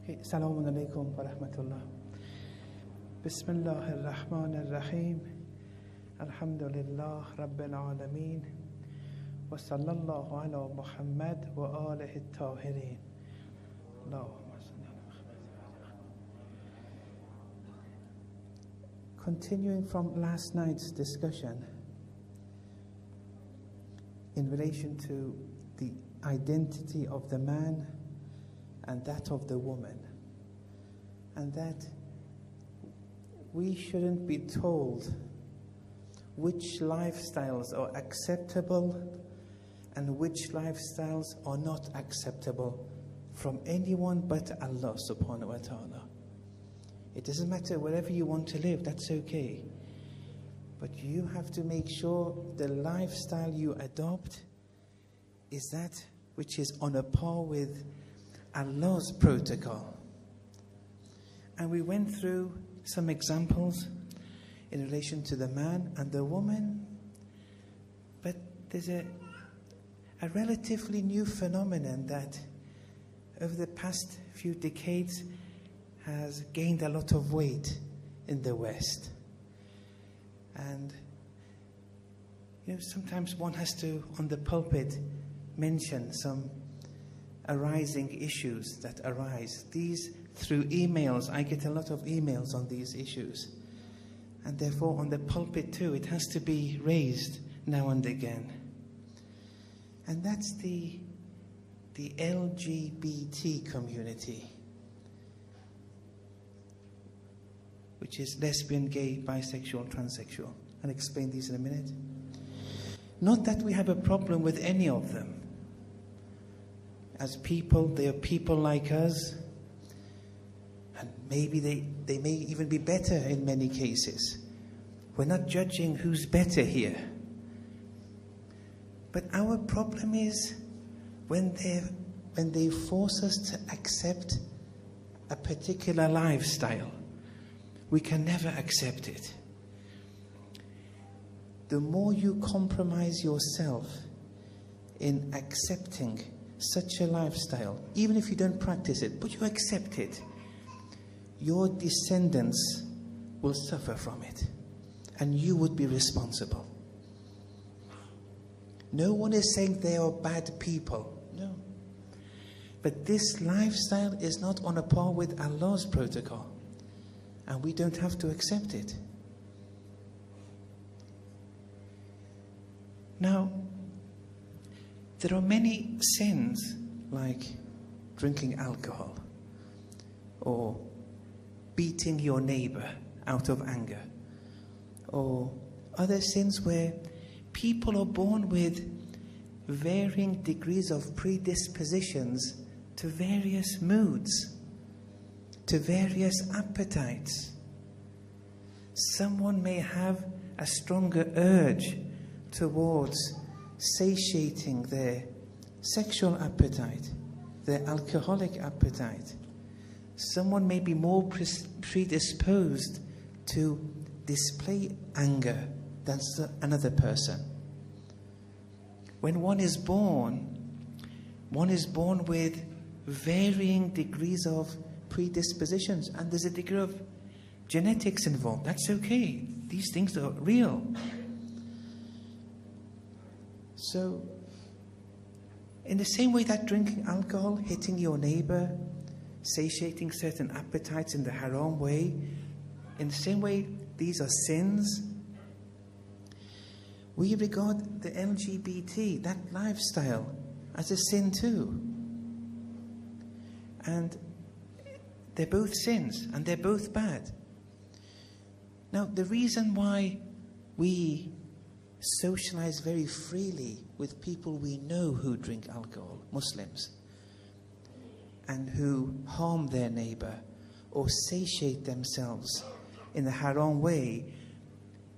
Assalamu alaikum wa rahmatullah. Bismillah ar-Rahman ar-Rahim. Alhamdulillah Rabbil Alameen. Wa sallallahu ala Muhammad wa alihi at-tahirin. Allahumma salli ala Muhammad. Continuing from last night's discussion in relation to the identity of the man and that of the woman, and that we shouldn't be told which lifestyles are acceptable and which lifestyles are not acceptable from anyone but Allah subhanahu wa ta'ala. It doesn't matter wherever you want to live, that's okay. But you have to make sure the lifestyle you adopt is that which is on a par with Allah's protocol. And we went through some examples in relation to the man and the woman. But there's a relatively new phenomenon that over the past few decades has gained a lot of weight in the West. And sometimes one has to, on the pulpit, mention some arising issues that arise. These, through emails, I get a lot of emails on these issues. And therefore, on the pulpit too, it has to be raised now and again. And that's the LGBT community, which is lesbian, gay, bisexual, transsexual. I'll explain these in a minute. Not that we have a problem with any of them. As people, they are people like us. And maybe they may even be better in many cases. We're not judging who's better here. But our problem is when they force us to accept a particular lifestyle. We can never accept it. The more you compromise yourself in accepting such a lifestyle, even if you don't practice it, but you accept it, your descendants will suffer from it, and you would be responsible. No one is saying they are bad people, no. But this lifestyle is not on a par with Allah's protocol, and we don't have to accept it. Now, there are many sins like drinking alcohol or beating your neighbor out of anger, or other sins where people are born with varying degrees of predispositions to various moods, to various appetites. Someone may have a stronger urge towards satiating their sexual appetite, their alcoholic appetite. Someone may be more predisposed to display anger than another person. When one is born with varying degrees of predispositions, and there's a degree of genetics involved. That's okay. These things are real. So, in the same way that drinking alcohol, hitting your neighbor, satiating certain appetites in the haram way, in the same way these are sins, we regard the LGBT, that lifestyle, as a sin too. And they're both sins, and they're both bad. Now, the reason why we socialize very freely with people we know who drink alcohol, Muslims, and who harm their neighbor or satiate themselves in the haram way,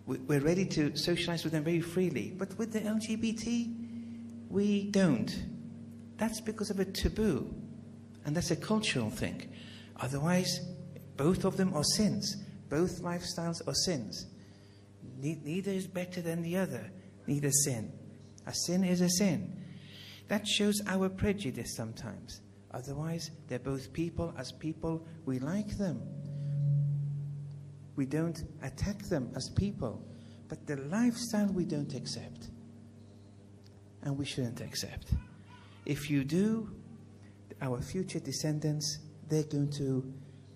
we're ready to socialize with them very freely. But with the LGBT, we don't. That's because of a taboo, and that's a cultural thing. Otherwise, both of them are sins. Both lifestyles are sins. Neither is better than the other. Neither sin. A sin is a sin. That shows our prejudice sometimes. Otherwise, they're both people. As people, we like them. We don't attack them as people. But the lifestyle we don't accept. And we shouldn't accept. If you do, our future descendants, they're going to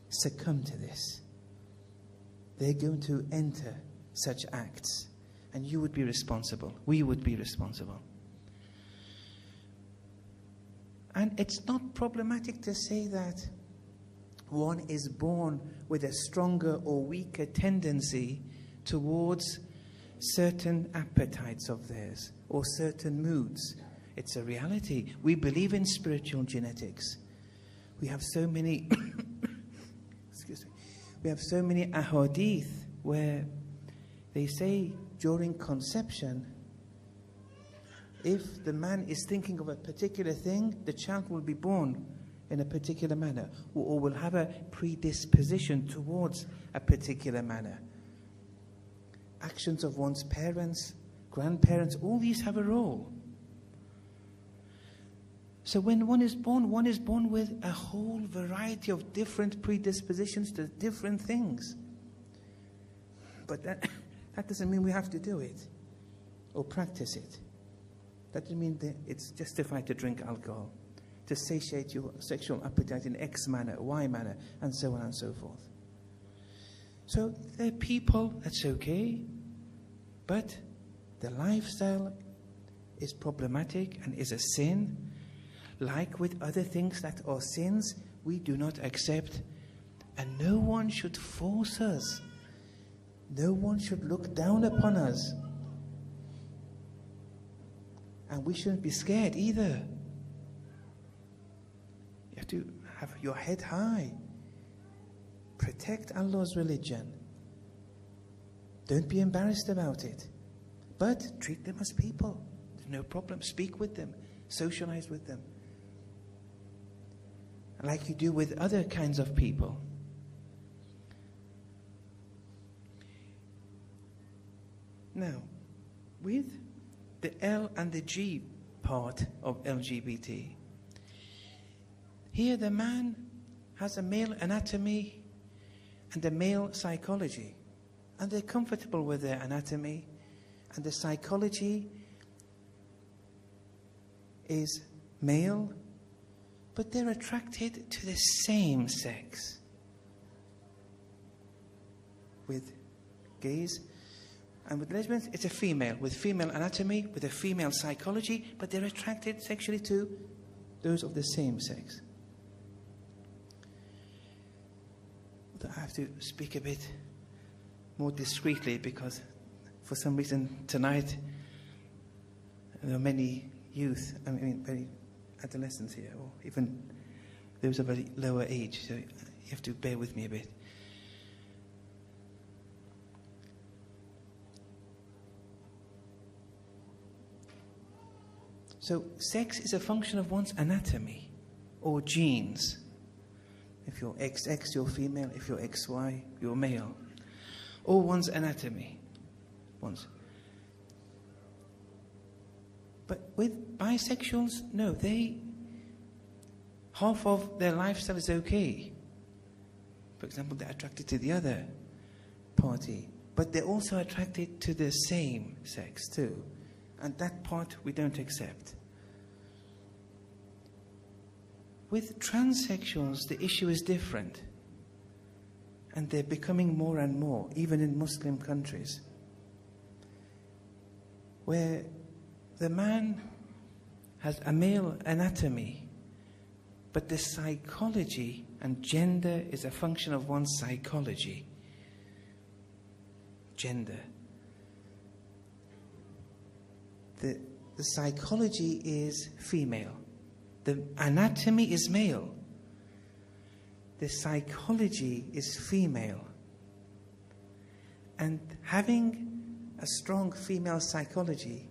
succumb to this. They're going to enter such acts. And you would be responsible. We would be responsible. And it's not problematic to say that one is born with a stronger or weaker tendency towards certain appetites of theirs or certain moods. It's a reality. We believe in spiritual genetics. We have so many excuse me. We have so many ahadith where they say during conception, if the man is thinking of a particular thing, the child will be born in a particular manner, or will have a predisposition towards a particular manner. Actions of one's parents, grandparents, all these have a role. So when one is born with a whole variety of different predispositions to different things. But that doesn't mean we have to do it or practice it. That doesn't mean that it's justified to drink alcohol, to satiate your sexual appetite in X manner, Y manner, and so on and so forth. So they're people, that's okay, but the lifestyle is problematic and is a sin. Like with other things that are sins, we do not accept, and no one should force us. No one should look down upon us. And we shouldn't be scared either. You have to have your head high. Protect Allah's religion. Don't be embarrassed about it. But treat them as people. There's no problem. Speak with them. Socialize with them. Like you do with other kinds of people. Now, with the L and the G part of LGBT, here the man has a male anatomy and a male psychology. And they're comfortable with their anatomy, and the psychology is male, but they're attracted to the same sex. With gays and with lesbians, it's a female, with female anatomy, with a female psychology, but they're attracted sexually to those of the same sex. I have to speak a bit more discreetly because for some reason tonight there are many youth, very adolescents here, or even those of a lower age, so you have to bear with me a bit. So sex is a function of one's anatomy or genes. If you're XX, you're female. If you're XY, you're male. Or one's anatomy. But with bisexuals, no, half of their lifestyle is okay. For example, they're attracted to the other party. But they're also attracted to the same sex too. And that part we don't accept. With transsexuals, the issue is different. And they're becoming more and more, even in Muslim countries, where the man has a male anatomy, but the psychology and gender is a function of one's psychology. Gender. The psychology is female. The anatomy is male. The psychology is female. And having a strong female psychology,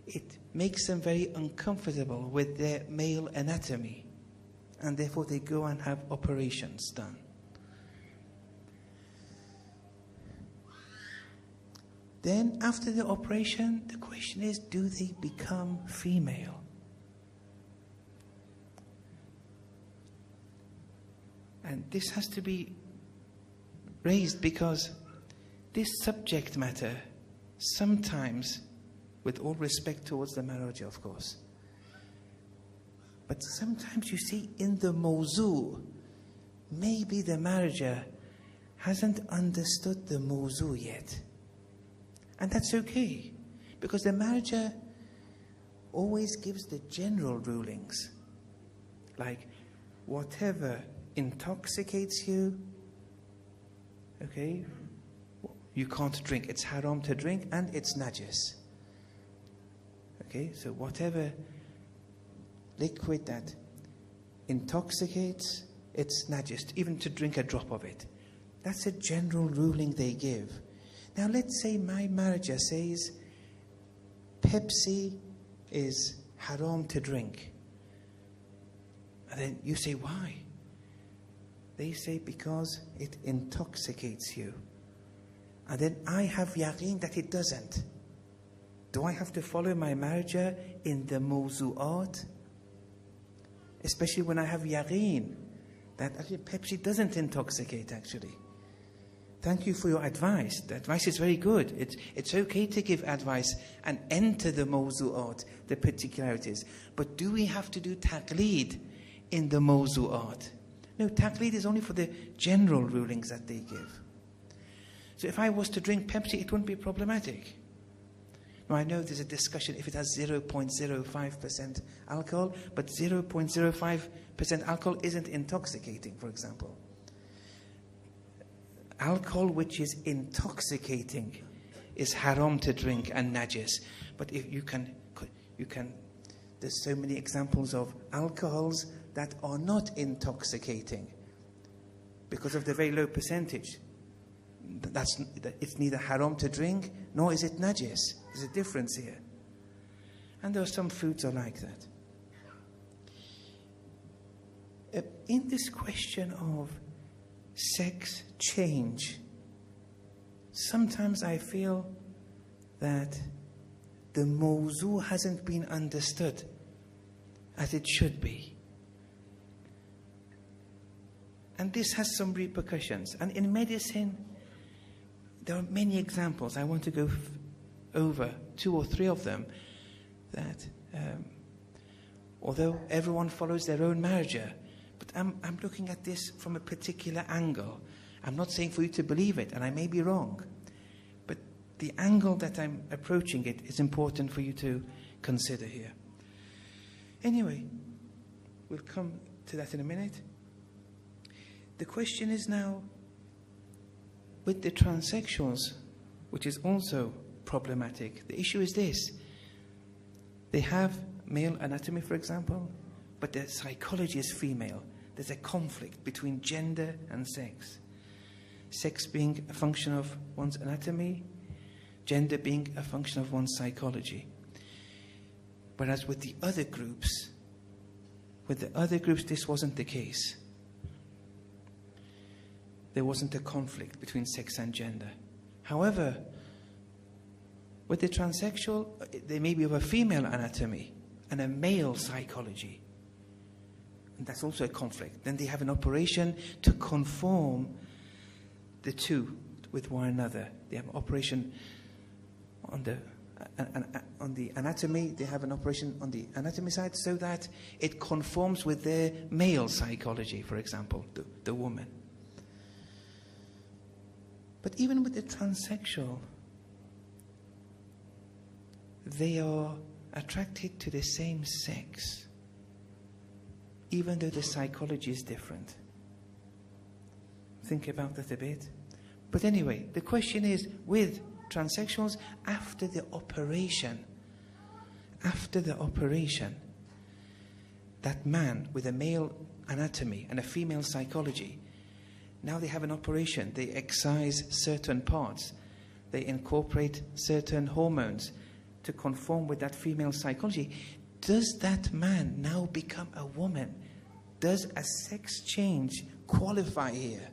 it makes them very uncomfortable with their male anatomy. And therefore they go and have operations done. Then after the operation, the question is, do they become female? And this has to be raised because this subject matter, sometimes, with all respect towards the marriage, of course, but sometimes you see in the mawzu, maybe the marriager hasn't understood the mawzu yet. And that's okay, because the marriager always gives the general rulings, like whatever intoxicates you, okay, you can't drink. It's haram to drink and it's najis. Okay, so whatever liquid that intoxicates, it's najis, even to drink a drop of it. That's a general ruling they give. Now let's say my marriager says Pepsi is haram to drink. And then you say, why? They say because it intoxicates you. And then I have yaqeen that it doesn't. Do I have to follow my marriager in the mawzu'at? Especially when I have yaqeen that actually Pepsi doesn't intoxicate actually. Thank you for your advice. The advice is very good. It's okay to give advice and enter the mawzu'at, the particularities. But do we have to do taqleed in the mawzu'at? No, taqleed is only for the general rulings that they give. So if I was to drink Pepsi, it wouldn't be problematic. Now I know there's a discussion if it has 0.05% alcohol, but 0.05% alcohol isn't intoxicating, for example. Alcohol which is intoxicating is haram to drink and najis. But if you can, there's so many examples of alcohols that are not intoxicating because of the very low percentage. It's neither haram to drink nor is it najis. There's a difference here. And there are some foods are like that. In this question of sex change, sometimes I feel that the mawzu hasn't been understood as it should be. And this has some repercussions. And in medicine, there are many examples. I want to go over 2 or 3 of them that although everyone follows their own marriager, but I'm looking at this from a particular angle. I'm not saying for you to believe it, and I may be wrong. But the angle that I'm approaching it is important for you to consider here. Anyway, we'll come to that in a minute. The question is now, with the transsexuals, which is also problematic, the issue is this. They have male anatomy, for example, but their psychology is female. There's a conflict between gender and sex. Sex being a function of one's anatomy, gender being a function of one's psychology. Whereas with the other groups, this wasn't the case. There wasn't a conflict between sex and gender. However, with the transsexual, they may be of a female anatomy and a male psychology. And that's also a conflict. Then they have an operation to conform the two with one another. They have an operation on the anatomy. They have an operation on the anatomy side so that it conforms with their male psychology, for example, the woman. But even with the transsexual, they are attracted to the same sex, even though the psychology is different. Think about that a bit. But anyway, the question is, with transsexuals, after the operation, that man with a male anatomy and a female psychology, now they have an operation. They excise certain parts. They incorporate certain hormones to conform with that female psychology. Does that man now become a woman? Does a sex change qualify here?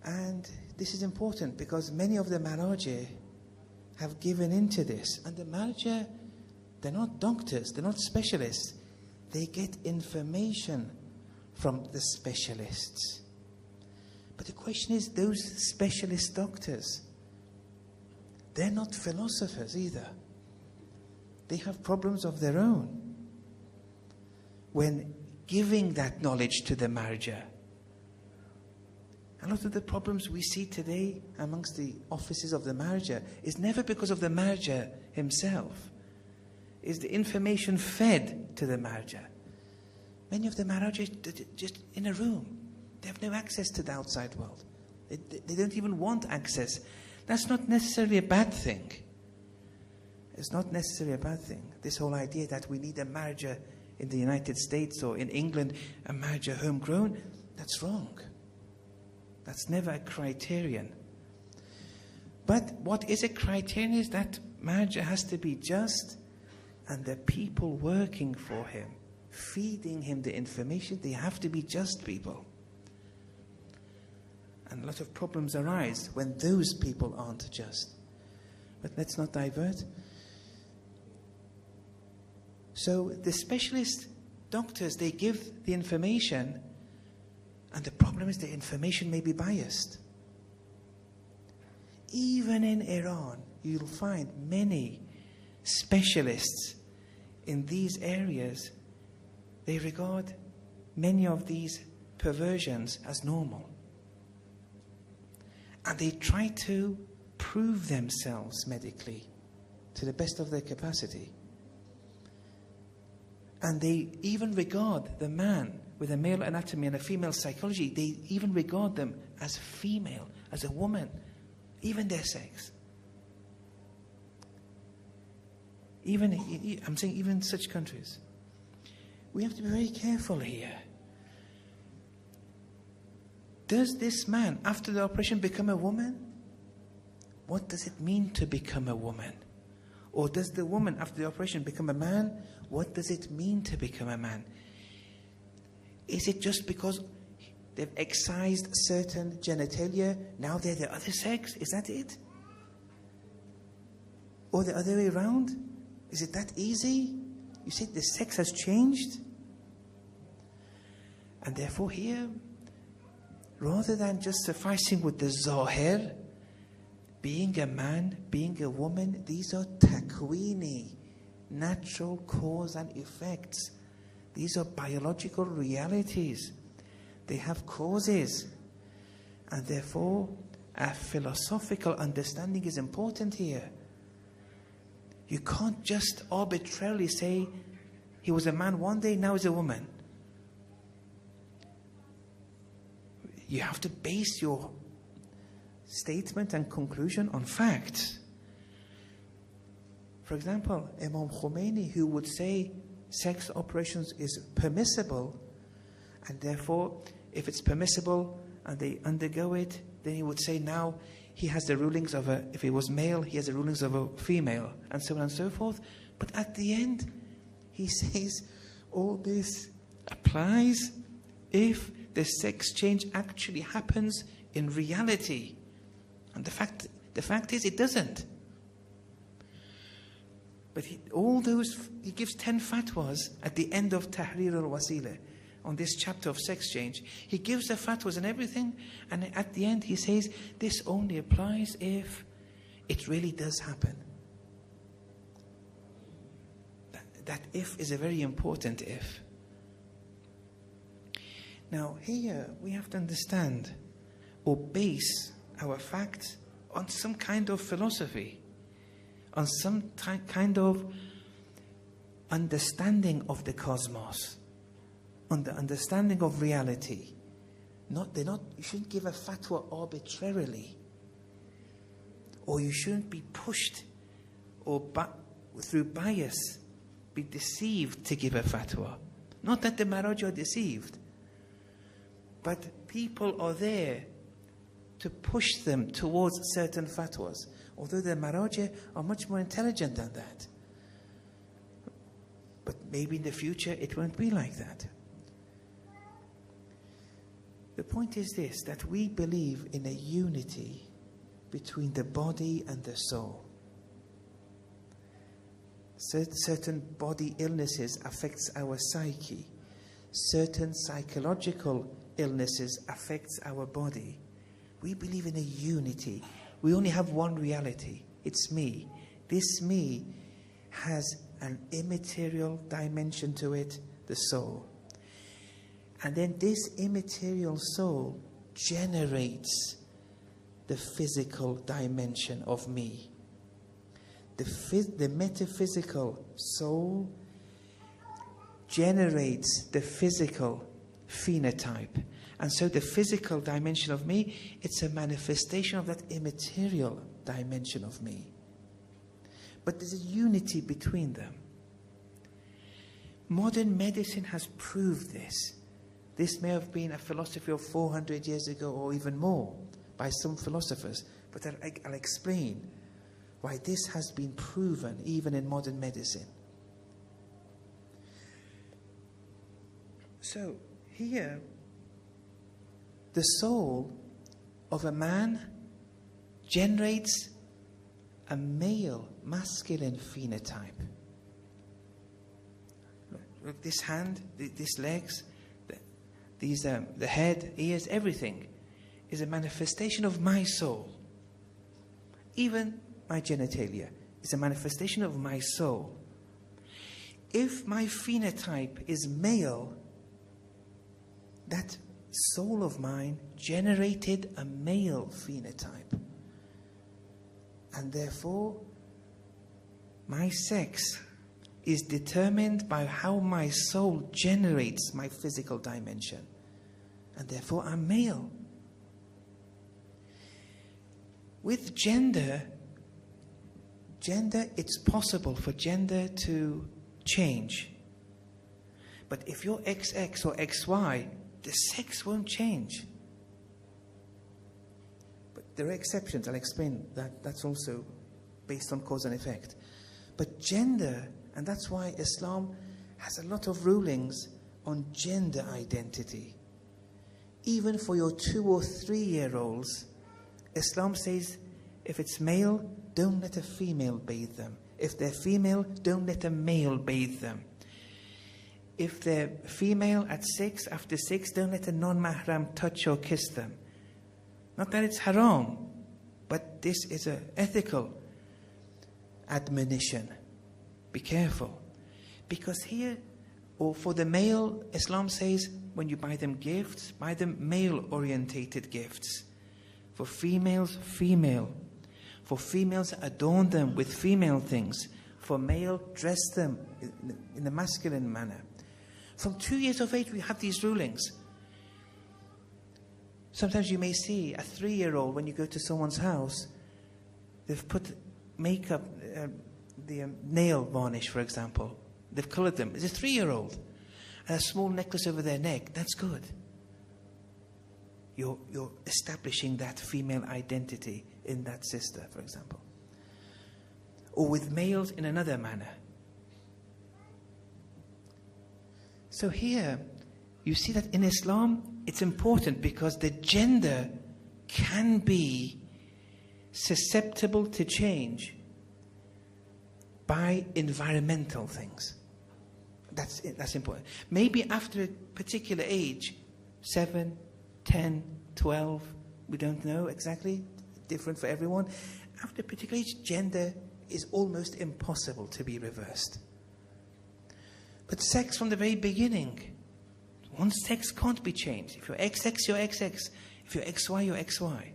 And this is important because many of the marajih have given into this. And the marajih, they're not doctors, they're not specialists. They get information from the specialists. But the question is, those specialist doctors, they're not philosophers either. They have problems of their own when giving that knowledge to the marja. A lot of the problems we see today amongst the offices of the marja is never because of the marja himself. Is the information fed to the marja. Many of the marja are just in a room. They have no access to the outside world. They don't even want access. That's not necessarily a bad thing. It's not necessarily a bad thing. This whole idea that we need a marja in the United States or in England, a marja homegrown, that's wrong. That's never a criterion. But what is a criterion is that marja has to be just, and the people working for him, feeding him the information, they have to be just people. And a lot of problems arise when those people aren't just. But let's not divert. So the specialist doctors, they give the information, and the problem is the information may be biased. Even in Iran, you'll find many specialists in these areas, they regard many of these perversions as normal. And they try to prove themselves medically to the best of their capacity. And they even regard the man with a male anatomy and a female psychology, they even regard them as female, as a woman, even their sex. I'm saying even such countries. We have to be very careful here. Does this man, after the operation, become a woman? What does it mean to become a woman? Or does the woman, after the operation, become a man? What does it mean to become a man? Is it just because they've excised certain genitalia, now they're the other sex? Is that it? Or the other way around? Is it that easy? You say the sex has changed? And therefore here, rather than just sufficing with the zahir, being a man, being a woman, these are takwini, natural cause and effects. These are biological realities. They have causes. And therefore, a philosophical understanding is important here. You can't just arbitrarily say, he was a man one day, now he's a woman. You have to base your statement and conclusion on facts. For example, Imam Khomeini, who would say sex operations is permissible, and therefore, if it's permissible and they undergo it, then he would say now he has the rulings of if he was male, he has the rulings of a female, and so on and so forth. But at the end, he says all this applies if the sex change actually happens in reality. And the fact is, it doesn't. But he gives 10 fatwas at the end of Tahrir al-Wasila on this chapter of sex change. He gives the fatwas and everything, and at the end he says, this only applies if it really does happen. That if is a very important if. Now here we have to understand or base our facts on some kind of philosophy, on some kind of understanding of the cosmos, on the understanding of reality. You shouldn't give a fatwa arbitrarily, or you shouldn't be pushed or through bias be deceived to give a fatwa. Not that the Maraj are deceived, but people are there to push them towards certain fatwas, although the Maraj are much more intelligent than that. But maybe in the future it won't be like that. The point is this, that we believe in a unity between the body and the soul. Certain body illnesses affects our psyche. Certain psychological illnesses affects our body. We believe in a unity. We only have one reality. It's me. This me has an immaterial dimension to it, the soul. And then this immaterial soul generates the physical dimension of me. The metaphysical soul generates the physical phenotype. And so the physical dimension of me, it's a manifestation of that immaterial dimension of me. But there's a unity between them. Modern medicine has proved this. This may have been a philosophy of 400 years ago or even more by some philosophers, but I'll explain why this has been proven even in modern medicine. So here, the soul of a man generates a male, masculine phenotype. Look, this hand, these legs, the head, ears, everything is a manifestation of my soul. Even my genitalia is a manifestation of my soul. If my phenotype is male, that soul of mine generated a male phenotype. And therefore, my sex is determined by how my soul generates my physical dimension. And therefore, I'm male. With gender, it's possible for gender to change. But if you're XX or XY, the sex won't change. But there are exceptions. I'll explain that. That's also based on cause and effect. But gender, and that's why Islam has a lot of rulings on gender identity. Even for your 2 or 3 year olds, Islam says if it's male, don't let a female bathe them. If they're female, don't let a male bathe them. If they're female at 6, after 6, don't let a non-mahram touch or kiss them. Not that it's haram, but this is an ethical admonition. Be careful. Because here, or for the male, Islam says when you buy them gifts, buy them male-orientated gifts. For females, female. For females, adorn them with female things. For male, dress them in a masculine manner. From 2 years of age, we have these rulings. Sometimes you may see a 3-year-old when you go to someone's house, they've put makeup, the nail varnish, for example. They've colored them. It's a 3-year-old. And a small necklace over their neck. That's good. You're establishing that female identity in that sister, for example. Or with males in another manner. So here, you see that in Islam, it's important because the gender can be susceptible to change by environmental things. That's important. Maybe after a particular age, 7, 10, 12, we don't know exactly, different for everyone. After a particular age, gender is almost impossible to be reversed. But sex from the very beginning, one's sex can't be changed. If you're XX, you're XX. If you're XY, you're XY.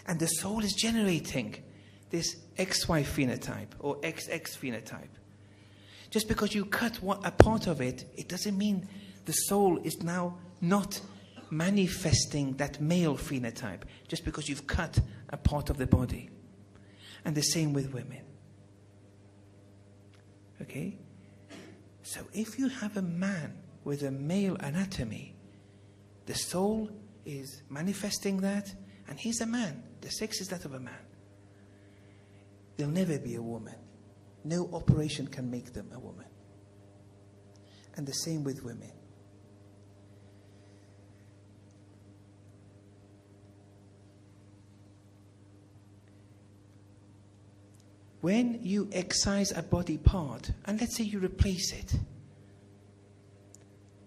And the soul is generating this XY phenotype or XX phenotype. Just because you cut a part of it, it doesn't mean the soul is now not manifesting that male phenotype just because you've cut a part of the body. And the same with women. Okay? So if you have a man with a male anatomy, the soul is manifesting that, and he's a man. The sex is that of a man. There'll never be a woman. No operation can make them a woman. And the same with women. when you excise a body part, and let's say you replace it,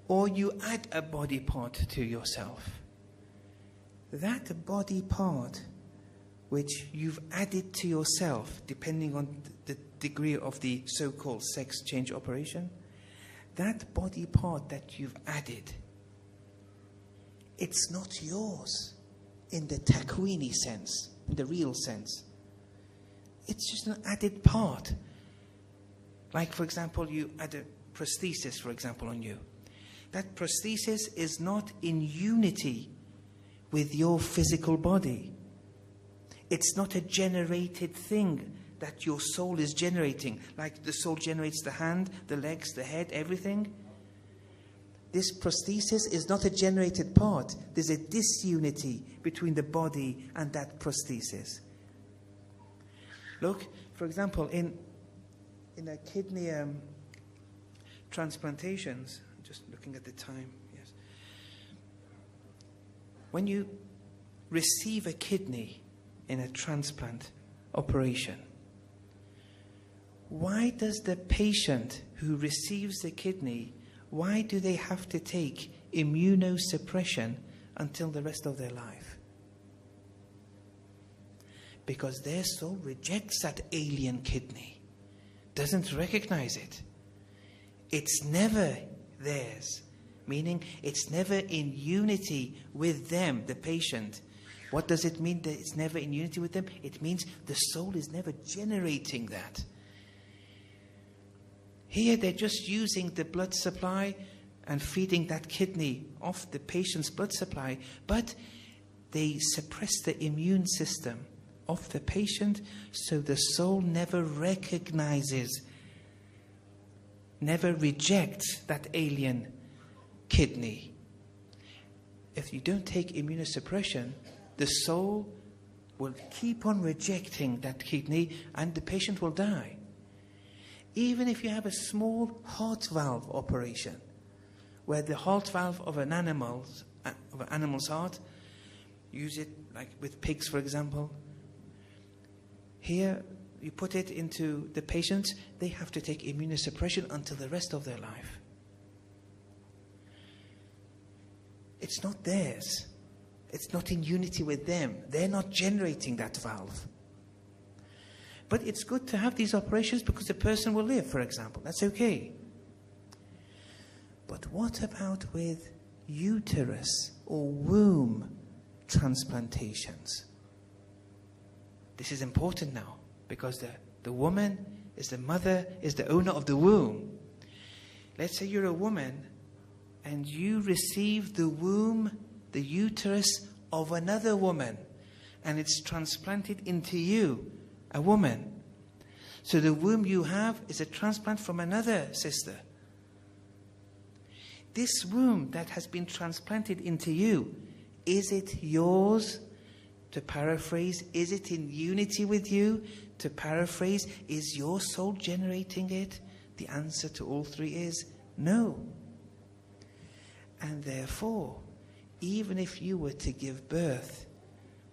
or you add a body part to yourself, that body part which you've added to yourself, depending on the degree of the so-called sex change operation, that body part that you've added, it's not yours in the takwini sense, in the real sense. It's just an added part. Like, for example, you add a prosthesis, for example, on you. That prosthesis is not in unity with your physical body. It's not a generated thing that your soul is generating. Like the soul generates the hand, the legs, the head, everything. This prosthesis is not a generated part. There's a disunity between the body and that prosthesis. Look, for example, in a kidney transplantations, just looking at the time, yes. When you receive a kidney in a transplant operation, why does the patient who receives the kidney, why do they have to take immunosuppression until the rest of their life? Because their soul rejects that alien kidney, doesn't recognize it. It's never theirs, meaning it's never in unity with them, the patient. What does it mean that it's never in unity with them? It means the soul is never generating that. Here they're just using the blood supply and feeding that kidney off the patient's blood supply, but they suppress the immune system of the patient, so the soul never recognizes, never rejects that alien kidney. If you don't take immunosuppression, the soul will keep on rejecting that kidney and the patient will die. Even if you have a small heart valve operation, where the heart valve of an animal's heart, use it like with pigs, for example. Here, you put it into the patients, they have to take immunosuppression until the rest of their life. It's not theirs. It's not in unity with them. They're not generating that valve. But it's good to have these operations because the person will live, for example. That's okay. But what about with uterus or womb transplantations? This is important now because the woman is the mother, is the owner of the womb. Let's say you're a woman and you receive the womb, the uterus of another woman, and it's transplanted into you, a woman. So the womb you have is a transplant from another sister. This womb that has been transplanted into you, is it yours? To paraphrase, is it in unity with you? To paraphrase, is your soul generating it? The answer to all three is no. And therefore, even if you were to give birth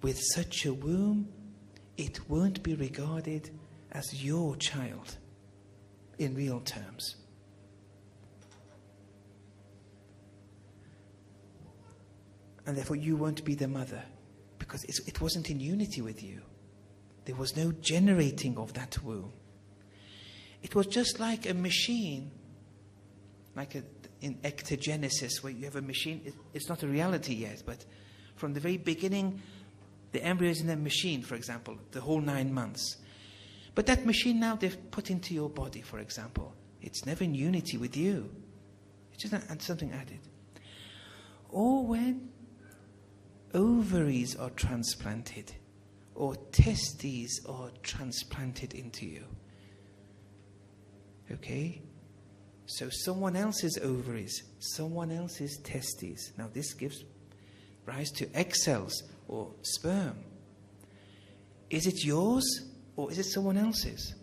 with such a womb, it won't be regarded as your child in real terms. And therefore you won't be the mother because it wasn't in unity with you. There was no generating of that womb. It was just like a machine, like in ectogenesis, where you have a machine. It's not a reality yet, but from the very beginning, the embryo is in a machine, for example, the whole 9 months. But that machine now they've put into your body, for example. It's never in unity with you. It's just something added. Or when ovaries are transplanted or testes are transplanted into you. Okay? So someone else's ovaries, someone else's testes. Now this gives rise to egg cells or sperm. Is it yours or is it someone else's?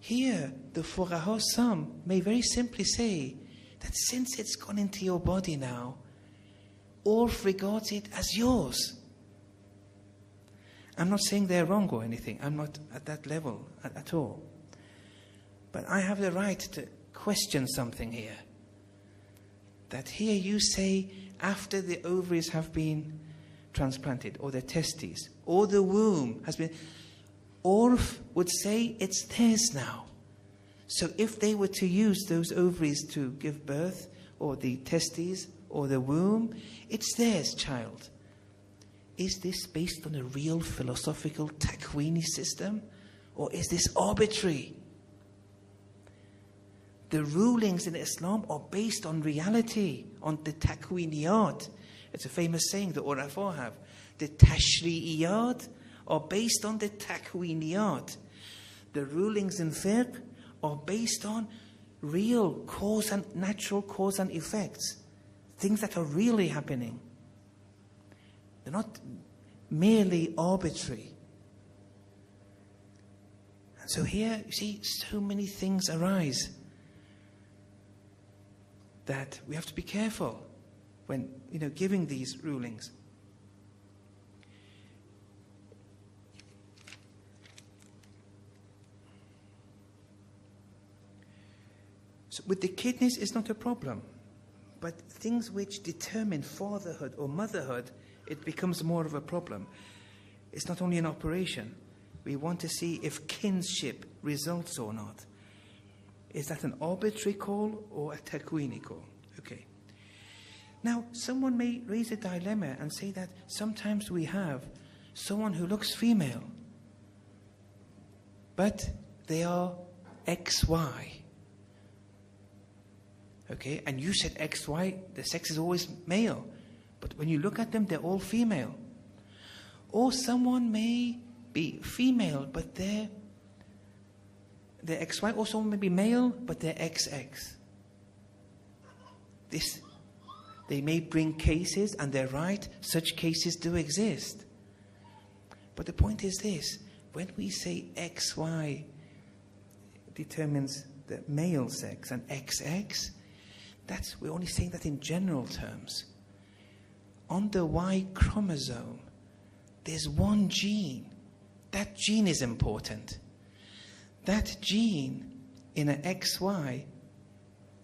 Here, the Fuqaha, some may very simply say that since it's gone into your body now, all regards it as yours. I'm not saying they're wrong or anything. I'm not at that level at all. But I have the right to question something here. That here you say after the ovaries have been transplanted, or the testes, or the womb has been, Orf would say it's theirs now. So if they were to use those ovaries to give birth, or the testes, or the womb, it's theirs, child. Is this based on a real philosophical takwini system? Or is this arbitrary? The rulings in Islam are based on reality, on the takwiniyat. It's a famous saying that Urafa have. The tashri'iyat are based on the takwiniyat. The rulings in fiqh are based on real cause and natural cause and effects. Things that are really happening. They're not merely arbitrary. And so here, you see, so many things arise that we have to be careful when, giving these rulings. So with the kidneys, it's not a problem. But things which determine fatherhood or motherhood, it becomes more of a problem. It's not only an operation. We want to see if kinship results or not. Is that an arbitrary call or a takwini call? Okay. Now, someone may raise a dilemma and say that sometimes we have someone who looks female, but they are XY. Okay, and you said XY, the sex is always male. But when you look at them, they're all female. Or someone may be female, but they're XY. Or someone may be male, but they're XX. They may bring cases, and they're right, such cases do exist. But the point is this, when we say XY determines the male sex and XX, we're only saying that in general terms. On the Y chromosome, there's one gene. That gene is important. That gene in an XY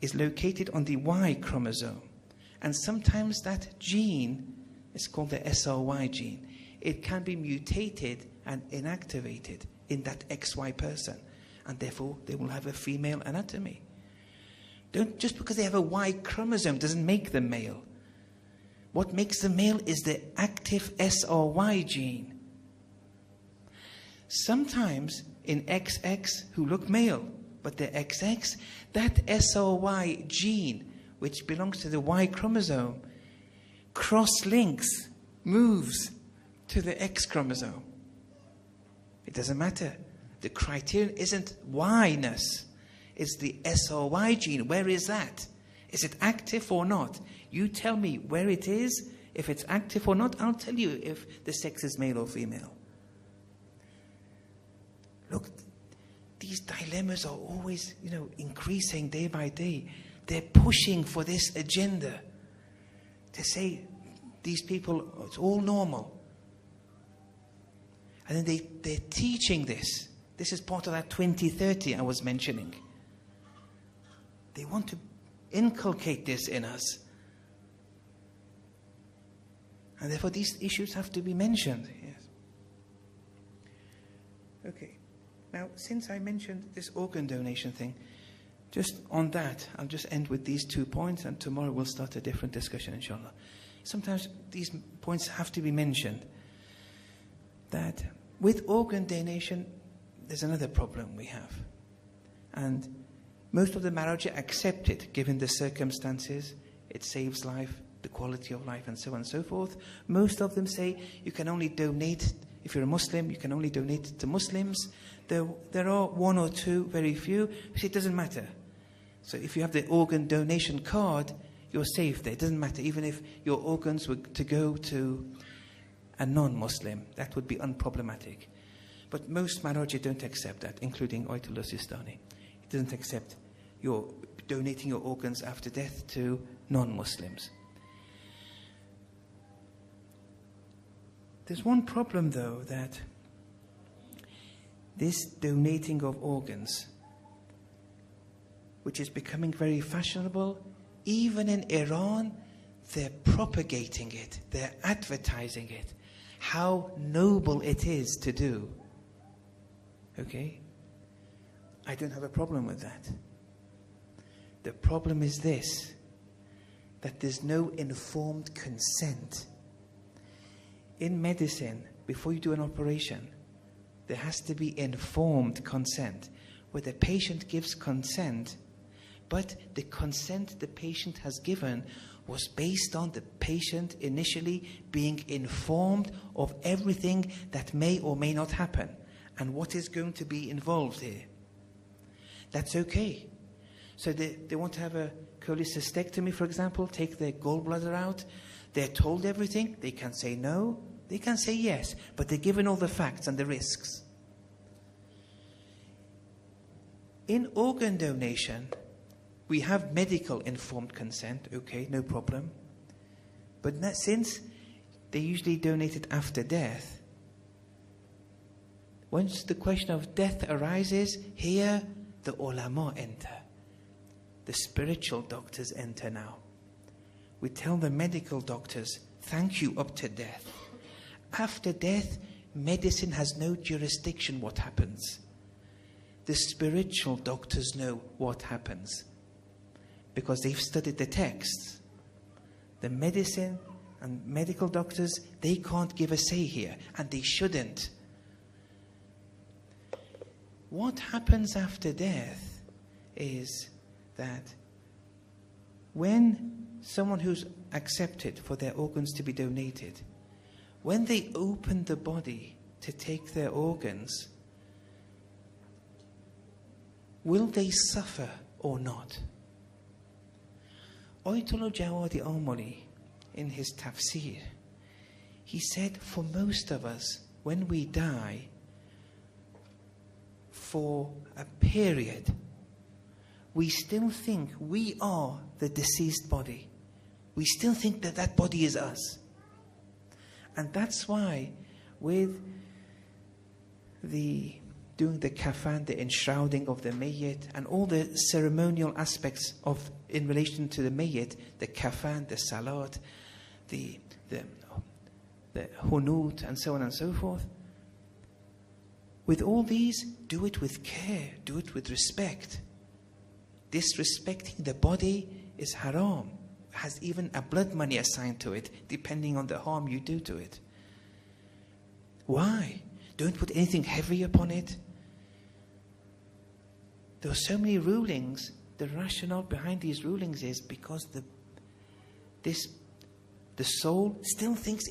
is located on the Y chromosome. And sometimes that gene is called the SRY gene. It can be mutated and inactivated in that XY person. And therefore, they will have a female anatomy. Just because they have a Y chromosome doesn't make them male. What makes them male is the active SRY gene. Sometimes in XX who look male, but they're XX, that SRY gene, which belongs to the Y chromosome, cross-links, moves to the X chromosome. It doesn't matter. The criterion isn't Y-ness. It's the SRY gene. Where is that? Is it active or not? You tell me where it is. If it's active or not, I'll tell you if the sex is male or female. Look, these dilemmas are always, increasing day by day. They're pushing for this agenda to say these people, it's all normal. And then they're teaching this. This is part of that 2030 I was mentioning. They want to inculcate this in us. And therefore these issues have to be mentioned. Yes. Okay. Now, since I mentioned this organ donation thing, just on that, I'll just end with these 2 points, and tomorrow we'll start a different discussion, inshallah. Sometimes these points have to be mentioned. That with organ donation, there's another problem we have. And most of the marriages accept it, given the circumstances. It saves life, the quality of life, and so on and so forth. Most of them say you can only donate, if you're a Muslim, you can only donate to Muslims. There are one or two, very few, which it doesn't matter. So if you have the organ donation card, you're safe there. It doesn't matter, even if your organs were to go to a non-Muslim. That would be unproblematic. But most marriages don't accept that, including Ayatollah Sistani. It doesn't accept your donating your organs after death to non-Muslims. There's one problem, though, that this donating of organs, which is becoming very fashionable, even in Iran, they're propagating it, they're advertising it, how noble it is to do. Okay? I don't have a problem with that. The problem is this, that there's no informed consent. In medicine, before you do an operation, there has to be informed consent, where the patient gives consent, but the consent the patient has given was based on the patient initially being informed of everything that may or may not happen and what is going to be involved here. That's okay. So they want to have a cholecystectomy, for example, take their gallbladder out. They're told everything. They can say no. They can say yes. But they're given all the facts and the risks. In organ donation, we have medical informed consent. Okay, no problem. But since they usually donate it after death, once the question of death arises, here the ulama enter. The spiritual doctors enter now. We tell the medical doctors, thank you up to death. After death, medicine has no jurisdiction what happens. The spiritual doctors know what happens because they've studied the texts. The medicine and medical doctors, they can't give a say here, and they shouldn't. What happens after death is that when someone who's accepted for their organs to be donated, when they open the body to take their organs, will they suffer or not? Ayatollah Jawadi Amali, in his tafsir, he said, for most of us, when we die, for a period, we still think we are the deceased body. We still think that that body is us. And that's why with doing the kafan, the enshrouding of the mayyit, and all the ceremonial aspects of in relation to the mayyit, the kafan, the salat, the hunut, and so on and so forth. With all these, do it with care, do it with respect. Disrespecting the body is haram. Has even a blood money assigned to it, depending on the harm you do to it. Why? Don't put anything heavy upon it. There are so many rulings. The rationale behind these rulings is because the soul still thinks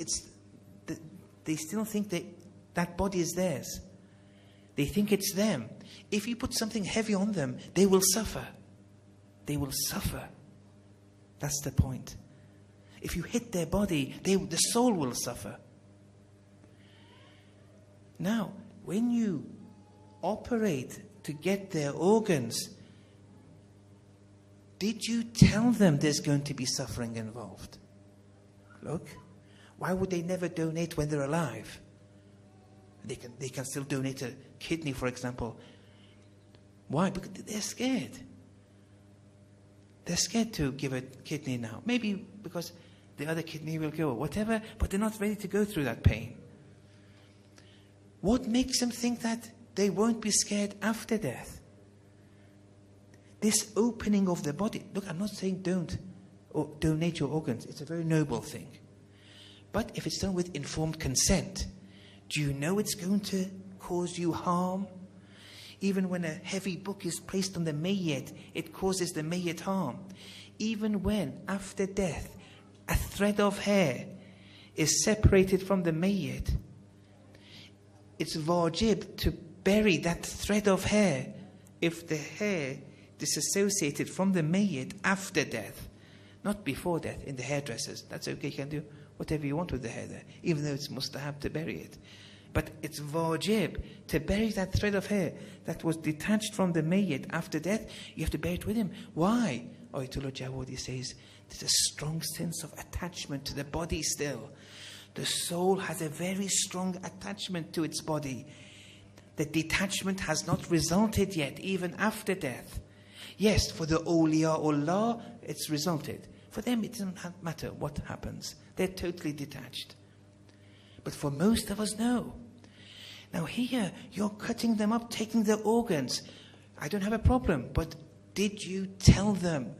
they still think that body is theirs. They think it's them. If you put something heavy on them, they will suffer. They will suffer. That's the point. If you hit their body, the soul will suffer. Now, when you operate to get their organs, did you tell them there's going to be suffering involved? Look, why would they never donate when they're alive? They can still donate a kidney, for example. Why? Because they're scared. They're scared to give a kidney now. Maybe because the other kidney will go or whatever, but they're not ready to go through that pain. What makes them think that they won't be scared after death? This opening of the body. Look, I'm not saying don't donate your organs. It's a very noble thing. But if it's done with informed consent, do you know it's going to cause you harm? Even when a heavy book is placed on the mayyit, it causes the mayyit harm. Even when, after death, a thread of hair is separated from the mayyit, it's wajib to bury that thread of hair if the hair disassociated from the mayyit after death, not before death, in the hairdressers. That's okay, you can do whatever you want with the hair there, even though it's mustahab to bury it. But it's wajib to bury that thread of hair that was detached from the mayyit after death. You have to bury it with him. Why? Ayatollah Jawadi says there's a strong sense of attachment to the body still. The soul has a very strong attachment to its body. The detachment has not resulted yet, even after death. Yes, for the awliyaullah, it's resulted. For them, it doesn't matter what happens. They're totally detached. But for most of us, no. Now here, you're cutting them up, taking their organs. I don't have a problem, but did you tell them?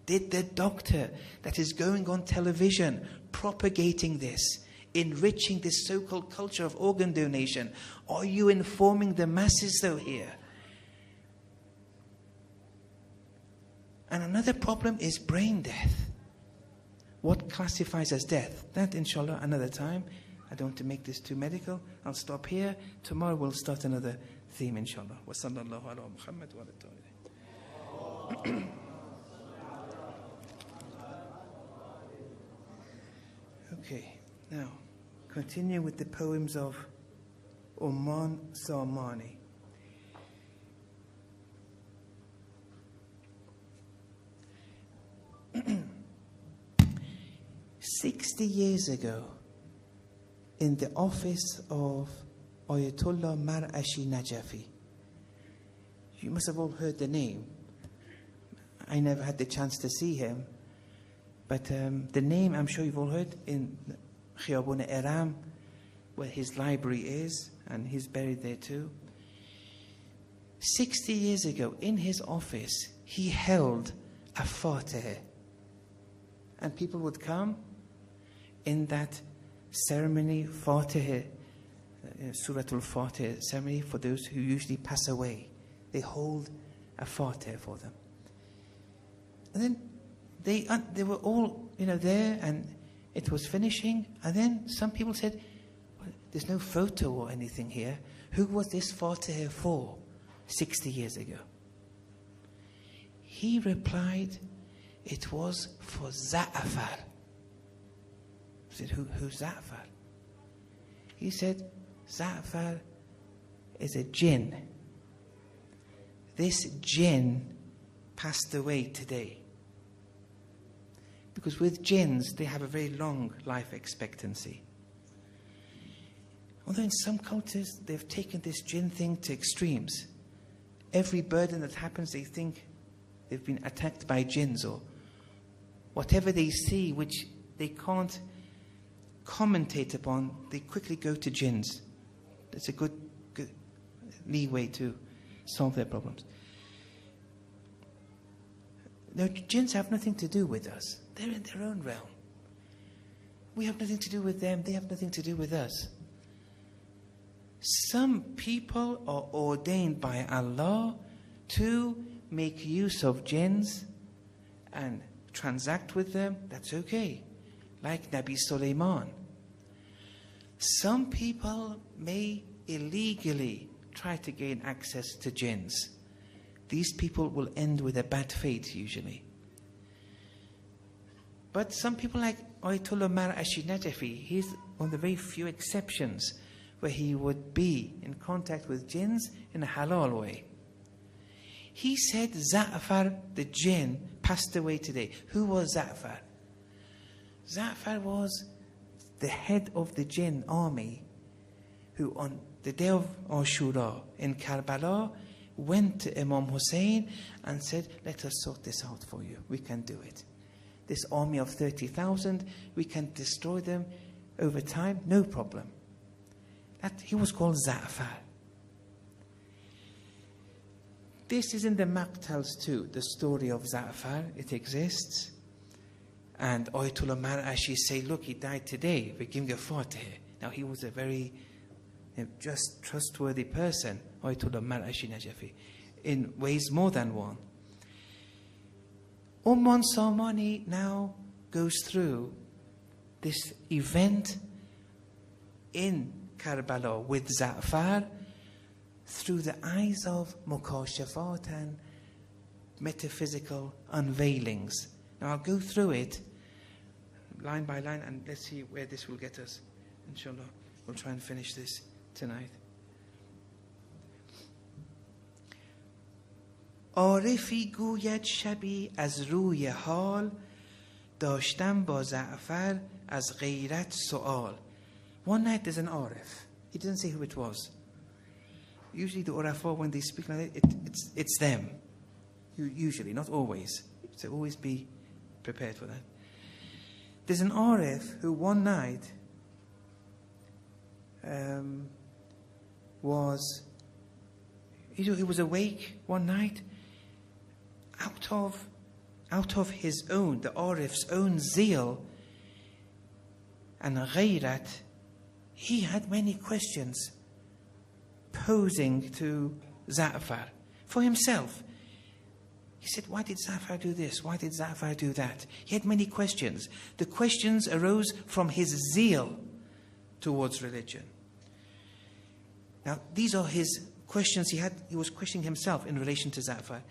Did the doctor that is going on television, propagating this, enriching this so-called culture of organ donation, are you informing the masses though here? And another problem is brain death. What classifies as death? That, inshallah, another time. I don't want to make this too medical. I'll stop here. Tomorrow we'll start another theme, inshallah. Wa sallallahu ala Muhammad wa ala. Okay, now continue with the poems of Oman Salmani. "60 years ago, in the office of Ayatollah Mar'ashi Najafi," you must have all heard the name. I never had the chance to see him, but the name I'm sure you've all heard, in Khiyabun Iram, where his library is, and he's buried there too. 60 years ago, in his office, he held a Fatiha. And people would come in that ceremony, Fatiha, Suratul Fatiha ceremony, for those who usually pass away. They hold a Fatiha for them. And then they were all, there, and it was finishing. And then some people said, well, there's no photo or anything here. Who was this Fatiha for 60 years ago? He replied, it was for Za'far. I said, who's Za'far? He said, Za'far is a jinn. This jinn passed away today. Because with jinns, they have a very long life expectancy. Although in some cultures, they've taken this jinn thing to extremes. Every burden that happens, they think they've been attacked by jinns, or whatever they see, which they can't commentate upon, they quickly go to jinns. It's a good leeway to solve their problems. No, jinns have nothing to do with us. They're in their own realm. We have nothing to do with them. They have nothing to do with us. Some people are ordained by Allah to make use of jinns and transact with them. That's okay. Like Nabi Sulaiman. Some people may illegally try to gain access to jinns. These people will end with a bad fate usually. But some people like Ayatollah Mar'ashi Najafi, he's one of the very few exceptions where he would be in contact with jinns in a halal way. He said Za'far, the jinn, passed away today. Who was Za'far? Za'far was the head of the jinn army who on the day of Ashura in Karbala went to Imam Hussein and said, let us sort this out for you. We can do it. This army of 30,000, we can destroy them over time, no problem. He was called Za'far. This is in the Maqtals too, the story of Za'far. It exists. And Ayatollah Mar'ashi say, look, he died today. We're giving a Fatiha. Now he was a very just trustworthy person, Ayatollah Mar'ashi Najafi, in ways more than one. Oman Salmani now goes through this event in Karbala with Za'far through the eyes of mukashafat and metaphysical unveilings. Now I'll go through it line by line and let's see where this will get us. Inshallah, we'll try and finish this tonight. عارفی گوید شبی از روی حال داشتم با زعفر از غیرت سؤال. One night there's an Arif. He didn't say who it was. Usually the Urafa, when they speak like that, it's them. Usually, not always. So always be prepared for that. There's an Arif who one night he was awake one night out of his own, the Arif's own zeal and ghayrat. He had many questions posing to Za'far for himself. He said, why did Za'far do this? Why did Za'far do that? He had many questions. The questions arose from his zeal towards religion. Now, these are his questions he had. He was questioning himself in relation to Za'far.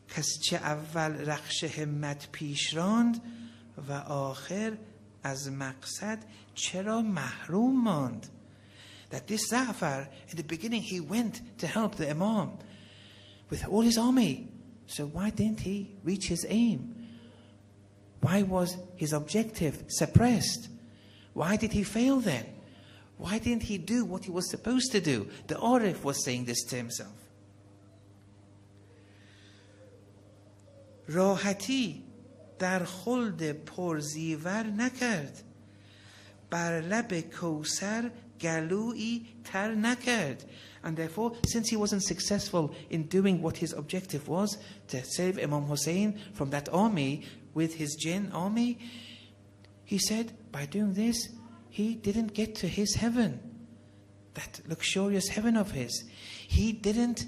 کس چه اول رخش همت پیش راند و آخر از مقصد چرا محروم ماند. That this Za'far, in the beginning, he went to help the Imam with all his army. So why didn't he reach his aim? Why was his objective suppressed? Why did he fail then? Why didn't he do what he was supposed to do? The Arif was saying this to himself. راحتی در خلد پرزیور نکرد بر لب کوثر گلویی تر نکرد. And therefore, since he wasn't successful in doing what his objective was, to save Imam Hussein from that army with his jinn army, he said, by doing this, he didn't get to his heaven, that luxurious heaven of his. He didn't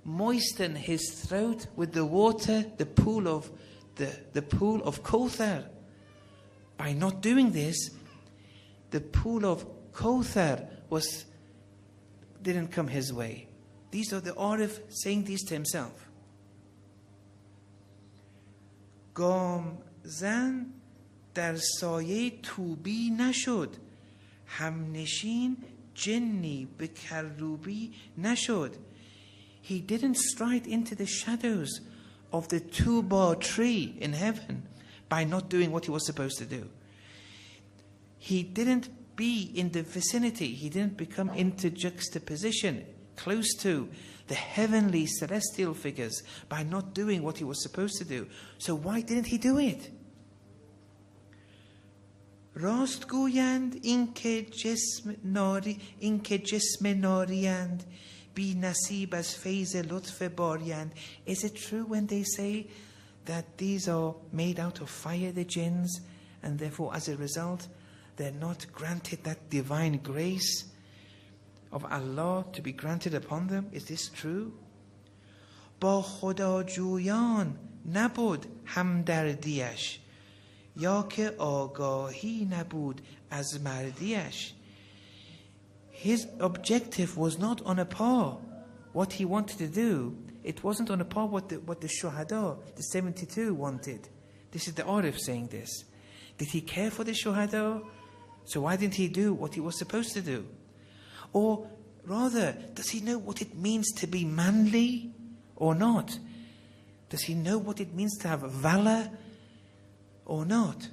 moisten his throat with the water, the pool of Kauthar. By not doing this, the pool of Kauthar didn't come his way. These are the Arif saying these to himself. Gam zan در سایه توبی نشد همنشین جنی به کروبی نشد. He didn't stride into the shadows of the Tuba tree in heaven by not doing what he was supposed to do. He didn't be in the vicinity, he didn't become into juxtaposition close to the heavenly celestial figures by not doing what he was supposed to do. So why didn't he do it? راست گویند اینکه جسم ناریند بی نصیب از فیض لطف باریند. Is it true when they say that these are made out of fire, the jinns, and therefore as a result they're not granted that divine grace of Allah to be granted upon them? Is this true? با خدا جویان نبود همدردیش یا که آگاهی نبود از مردیش. His objective was not on a par. What he wanted to do, it wasn't on a par what the Shuhada, the 72 wanted. This is the Arif saying this. Did he care for the Shuhada? So why didn't he do what he was supposed to do? Or rather, does he know what it means to be manly or not? Does he know what it means to have valor or not?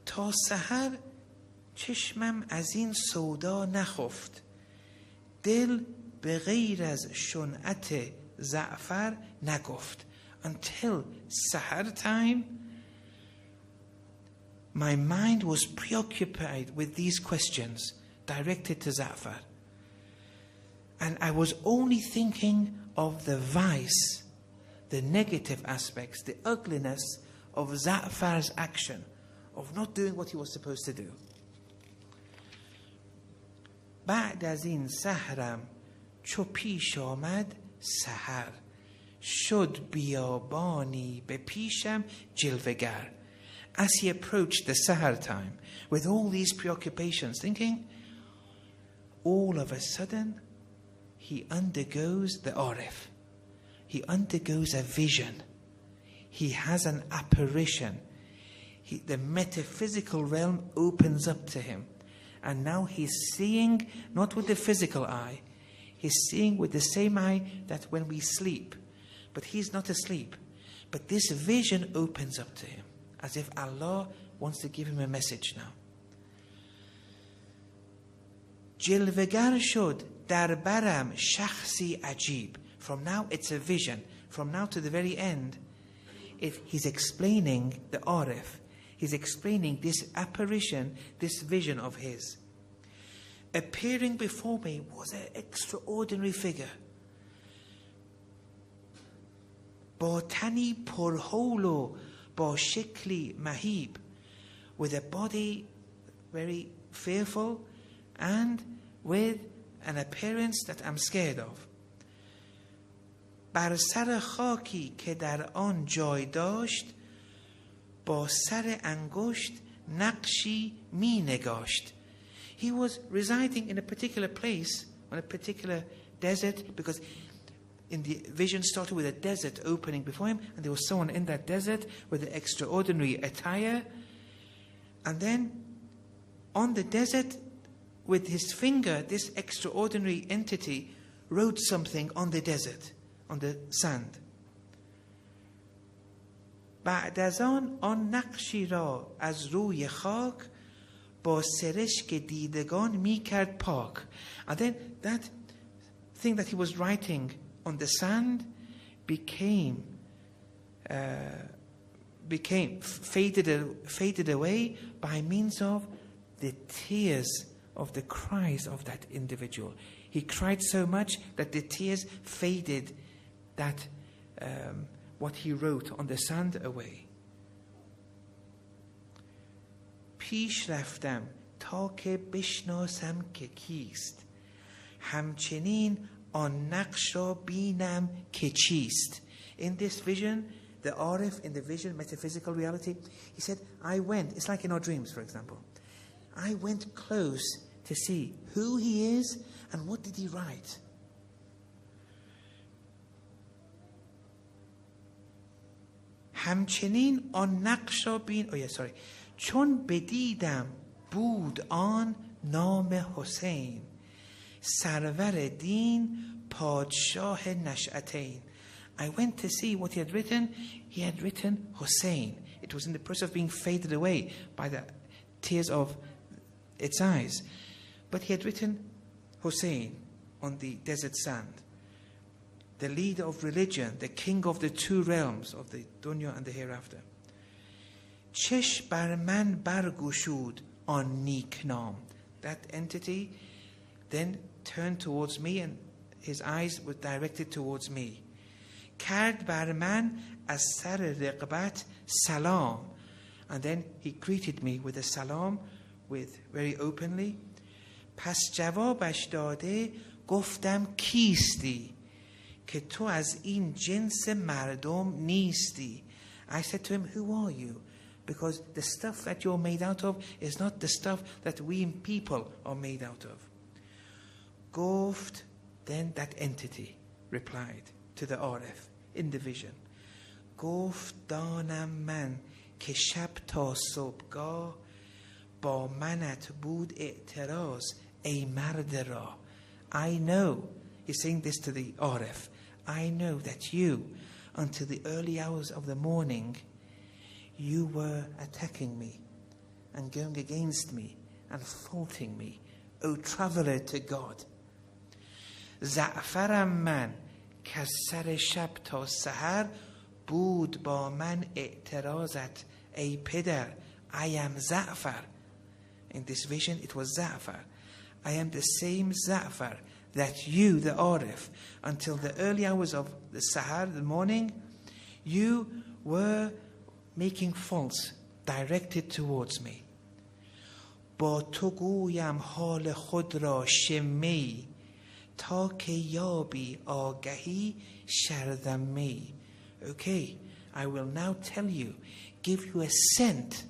تا سحر چشمم از این سودا نخفت دل به غیر از شنعت زعفر نگفت. Until Sahar time, my mind was preoccupied with these questions directed to Za'far. And I was only thinking of the vice, the negative aspects, the ugliness of Za'far's action, of not doing what he was supposed to do. بعد از این سحرم چو پیش آمد سحر شد بیابانی به پیشم جلوگر. As he approached the Sahar time with all these preoccupations, thinking, all of a sudden he undergoes the Arif. He undergoes a vision. He has an apparition. The metaphysical realm opens up to him. And now he's seeing not with the physical eye. He's seeing with the same eye that when we sleep. But he's not asleep. But this vision opens up to him, as if Allah wants to give him a message now. جلوگر شد در برم شخصی عجیب. From now it's a vision. From now to the very end, he's explaining the Arif. He's explaining this apparition, this vision of his. Appearing before me was an extraordinary figure. با تنی پرهول و با شکلی مهیب, with a body very fearful and with an appearance that I'm scared of. بر سر خاکی که در آن جای داشت, با سر انگشت نقشی می نگاشت. He was residing in a particular place, on a particular desert, because in the vision started with a desert opening before him, and there was someone in that desert with an extraordinary attire. And then on the desert, with his finger, this extraordinary entity wrote something on the desert, on the sand. بعد از آن نقشی را از روی خاک با سرشک دیدگان می کرد پاک. And then that thing that he was writing on the sand became faded away by means of the tears of the cries of that individual. He cried so much that the tears faded that what he wrote on the sand away. پیش رفتم تا که بشناسم که کیست, همچنین آن نقش را بینم که چیست. In this vision, the Arif, in the vision, metaphysical reality, he said, I went, it's like in our dreams, for example, I went close to see who he is and what did he write. همچنین آن نقش را چون بدیدم بود آن نام حسین, سرور دین پادشاه نشأتین. I went to see what he had written. He had written Hussein. It was in the process of being faded away by the tears of its eyes. But he had written Hussein on the desert sand. The leader of religion, the king of the two realms, of the dunya and the hereafter. چش بر من برگشود آن نیک نام. That entity then turned towards me and his eyes were directed towards me. کرد بر من از سر رغبت سلام. And then he greeted me with a salam, with very openly. پس جوابش داده گفتم کیستی, که تو از این جنس مردم نیستی. I said to him, who are you? Because the stuff that you're made out of is not the stuff that we people are made out of. گفت, then that entity replied to the Arif in the vision. گفت دانم من که شب تا صبحگاه با منت بود اعتراض ای مرد را. I know, he's saying this to the Arif, I know that you, until the early hours of the morning, you were attacking me and going against me and faulting me, O traveler to God. زعفرم من که از سر شب تا سحر بود با من اعتراضت ای پدر. I am Za'far. In this vision it was Za'far. I am the same Za'far that you, the Arif, until the early hours of the Sahar, the morning, you were making faults directed towards me. با تو گویم حال خود را شمی, تا که یابی آگهی شردمی. Okay, I will now tell you, give you a scent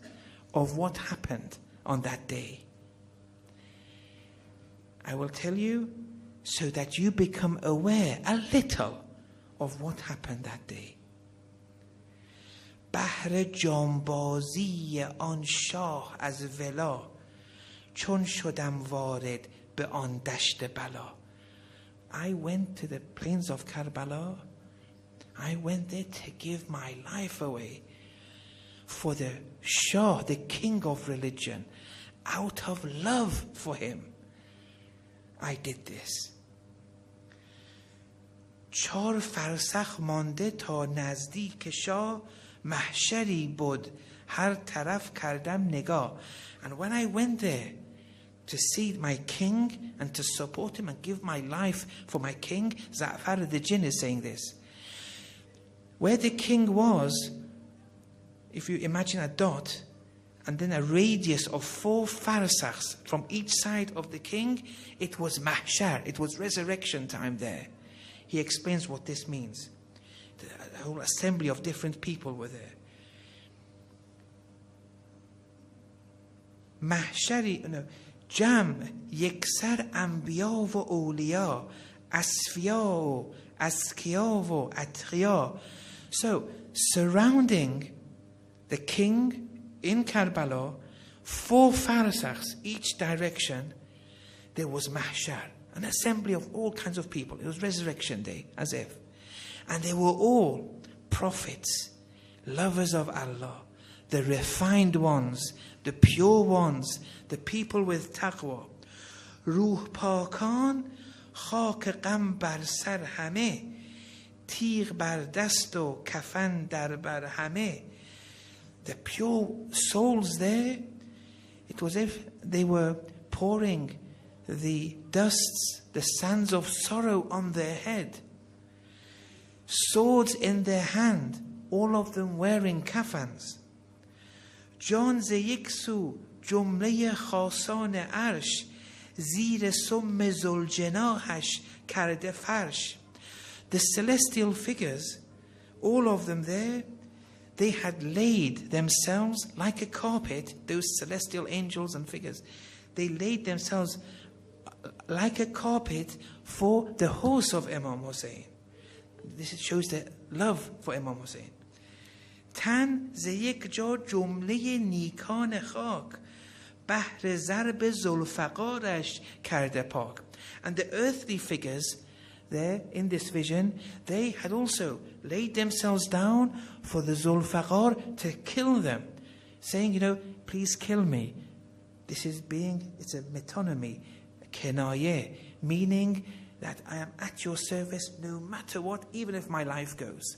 of what happened on that day. I will tell you so that you become aware a little of what happened that day. بهر جانبازی آن شاه از ولا, چون شدم وارد به آن دشت بلا. I went to the plains of Karbala. I went there to give my life away for the Shah, the king of religion, out of love for him. I did this. 4 فرسخ مانده تا نزدیک شاه محشری بود هر طرف کردم نگاه. And when I went there to see my king and to support him and give my life for my king, Zahra the jinn is saying this. Where the king was, if you imagine a dot and then a radius of 4 farsakhs from each side of the king, it was mahshar, it was resurrection time there. He explains what this means. The whole assembly of different people were there. محشری جمع یکسر انبیا و اولیا اصفیا و اذکیا و اتقیا. So surrounding the king in Karbala, 4 farsakhs each direction, there was mahshar, an assembly of all kinds of people. It was resurrection day, as if. And they were all prophets, lovers of Allah, the refined ones, the pure ones, the people with taqwa. Ruh pakan, khak qam bar sar hame, tigh bar dast o kafan dar bar hame. The pure souls there, it was as if they were pouring the dusts, the sands of sorrow on their head. Swords in their hand, all of them wearing kafans. جان ز یک سو جمله خاصان عرش زیر سم ذوالجناحش کرده فرش. The celestial figures, all of them there, they had laid themselves like a carpet, those celestial angels and figures. They laid themselves like a carpet for the horse of Imam Hussein. This shows the love for Imam Hussein. تن ز یک جا جمله نیکان خاک بهر ضرب ذوالفقارش کرده پاک. And the earthly figures there in this vision, they had also laid themselves down for the Zulfaqar to kill them, saying, please kill me. This is it's a metonymy, a kenaye, meaning that I am at your service no matter what, even if my life goes.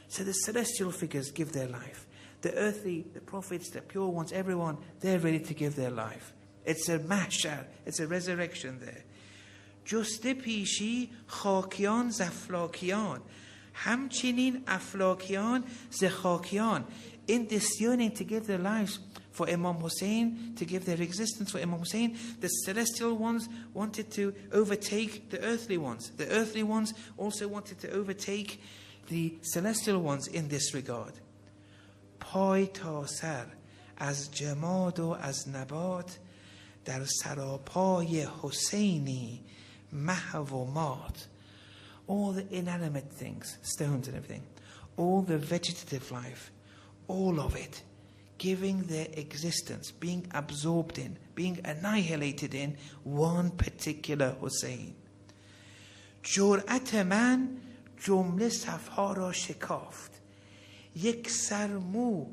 So the celestial figures give their life. The earthly, the prophets, the pure ones, everyone, they're ready to give their life. It's a mahshar, it's a resurrection there. جسته پیشی خاکیان ز افلاکیان همچنین افلاکیان ز خاکیان. In this yearning to give their lives for Imam Hussein, to give their existence for Imam Hussein, the celestial ones wanted to overtake the earthly ones. The earthly ones also wanted to overtake the celestial ones in this regard. پای تا سر از جماد و از نبات در سراپای حسینی محو و مات. All the inanimate things, stones and everything, all the vegetative life, all of it giving their existence, being absorbed in, being annihilated in one particular Hussein. جرأت من جمله صفها را شکافت یک سرمو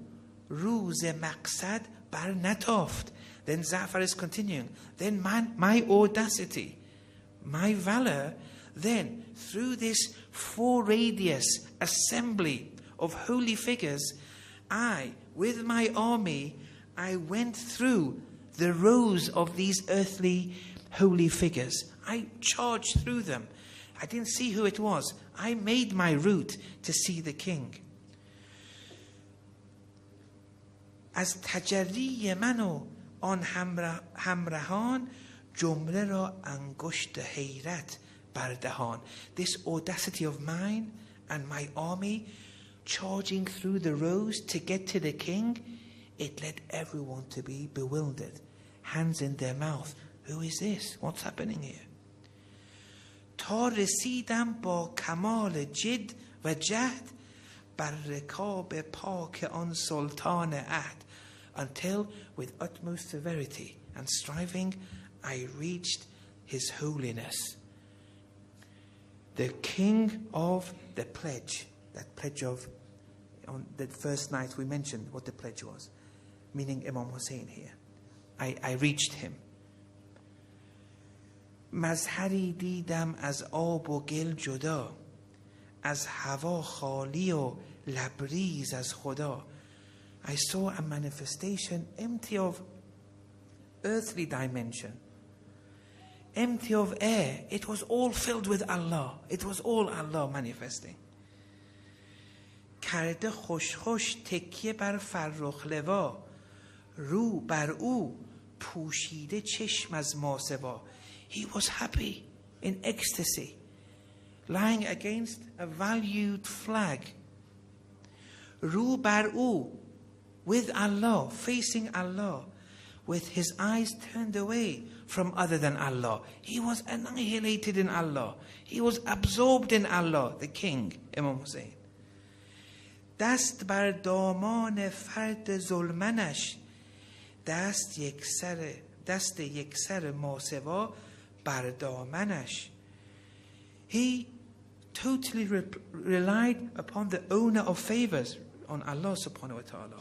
روز مقصد بر نتافت. Then Zahra is continuing. Then my audacity, my valor, then through this 4 radius assembly of holy figures, I, with my army, I went through the rows of these earthly holy figures. I charged through them. I didn't see who it was. I made my route to see the king. از تجری من و آن همراهان جمله را انگشت حیرت بردهان. This audacity of mine and my army charging through the rows to get to the king, it led everyone to be bewildered, hands in their mouth. Who is this? What's happening here? تا رسیدم با کمال جد و جهد بر رکاب پاک آن سلطان عهد. Until with utmost severity and striving I reached his holiness, the king of the pledge. That pledge of, on the first night we mentioned what the pledge was, meaning Imam Hussein here. I reached him. مظهری دیدم از آب و گل جدا، از هوا خالی و لبریز از خدا. I saw a manifestation empty of earthly dimension, empty of air. It was all filled with Allah. It was all Allah manifesting. کرده خوش خوش تکیه بر فرخ لوا، رو بر او پوشیده چشم از ماسوا. He was happy in ecstasy, lying against a valued flag. رو بر او, with Allah, facing Allah, with his eyes turned away from other than Allah. He was annihilated in Allah. He was absorbed in Allah, the king, Imam Hussein. دست بر دامان فرد ظلمنش، دست یک سر ماسوا بر دامنش. He totally relied upon the owner of favors, on Allah subhanahu wa ta'ala.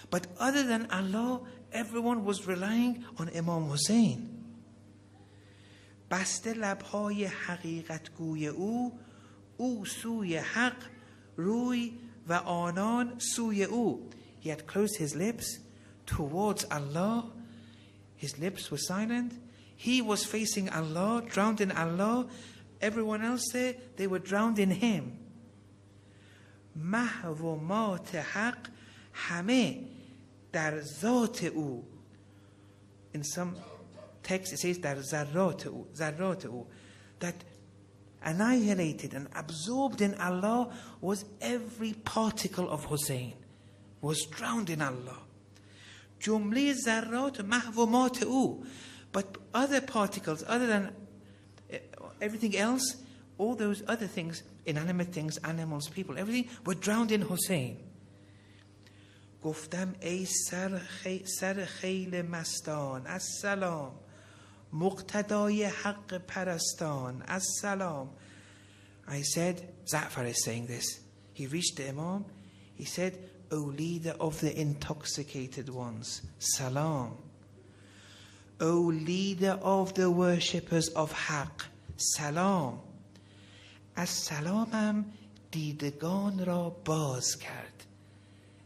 But other than Allah, everyone was relying on Imam Hussein. بسته لبهای حقیقت گوی او سوی حق روی و آنان سوی او. He had closed his lips towards Allah. His lips were silent. He was facing Allah, drowned in Allah. Everyone else there, they were drowned in him. محو و مات حق همه در ذات او. In some text it says در ذرات او. That annihilated and absorbed in Allah was every particle of Hussein, was drowned in Allah. جمله ذرات محو و مات او. But other particles, other than everything else, all those other things, inanimate things, animals, people, everything, were drowned in Hussein. گفتم ای سر خیل مستان السلام، مقتدای حق پرستان السلام. I said, Zahra is saying this. He reached the Imam. He said, O leader of the intoxicated ones, salam. O leader of the worshippers of Haqq, salam. از سلامم دیدگان را باز کرد،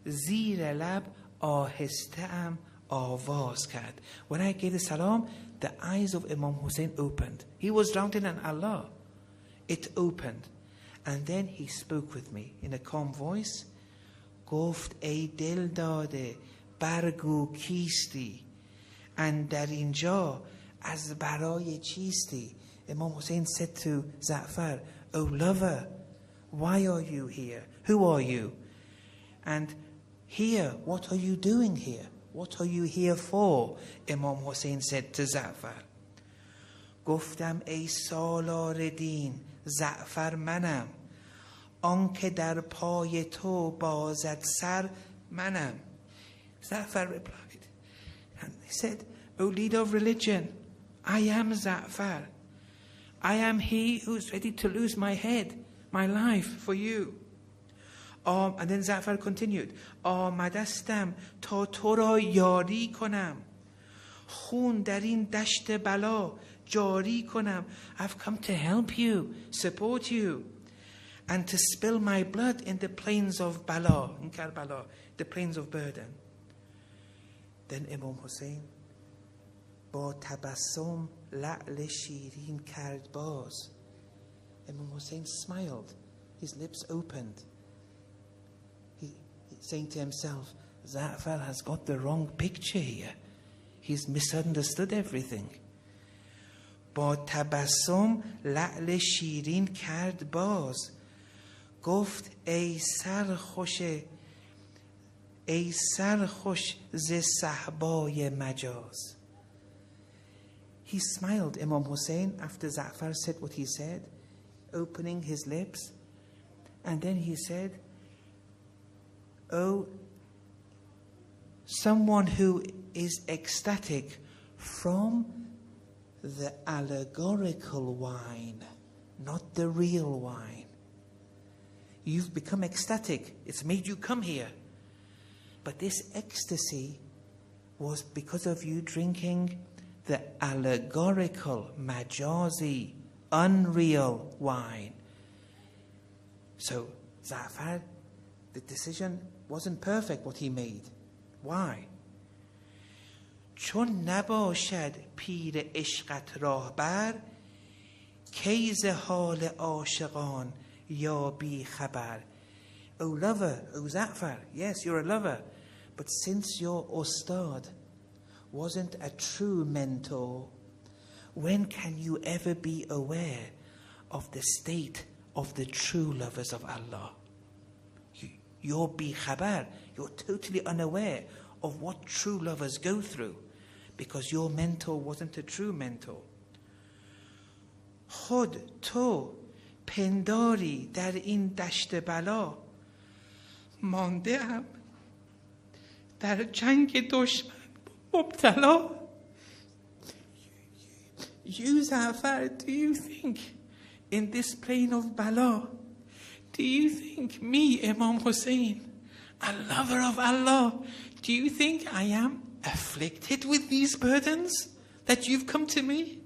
زیر لب آهسته ام آواز کرد. When I gave the salam, the eyes of Imam Hussein opened. He was drowned in Allah. It opened. And then he spoke with me in a calm voice. گفت ای دل داده برگو کیستی، اندر اینجا از برای چیستی. Imam Hussein said to Za'far, O lover, why are you here? Who are you? And here, what are you doing here? What are you here for? Imam Hussein said to Za'far. گفتم ای سالار دین زعفر منم، آنکه در پای تو بازد سر منم. Za'far replied, and he said, O leader of religion, I am Za'far. I am he who is ready to lose my head, my life for you. And then Za'far continued, آمدستم تا تو را یاری کنم، خون در این دشت بلا جاری کنم. I've come to help you, support you, and to spill my blood in the plains of Bala, in Karbala, the plains of burden. Then Imam Hussein با تبسم لعل شیرین کرد باز. Imam Hussein smiled, his lips opened. He saying to himself, Za'far has got the wrong picture here. He's misunderstood everything. با تبسم لعل شیرین کرد باز. گفت ای سرخوش ز صحبای مجاز. He smiled, Imam Hussein, after Za'far said what he said, opening his lips. And then he said, Oh, someone who is ecstatic from the allegorical wine, not the real wine. You've become ecstatic. It's made you come here. But this ecstasy was because of you drinking the allegorical, majazi, unreal wine. So Za'far, the decision wasn't perfect what he made. Why? چون نباشد پیر عشقت راهبر کی ز حال عاشقان یا بی خبر. O lover, O Za'far, yes, you're a lover, but since your Ustad wasn't a true mentor, when can you ever be aware of the state of the true lovers of Allah? You're bi khabar, you're totally unaware of what true lovers go through, because your mentor wasn't a true mentor. خود تو پنداری در این دشت بلا مانده ام در جنگ دشمن مبتلا. You, Za'far, do you think in this plain of Bala, do you think me, Imam Hussein, a lover of Allah, do you think I am afflicted with these burdens that you've come to me?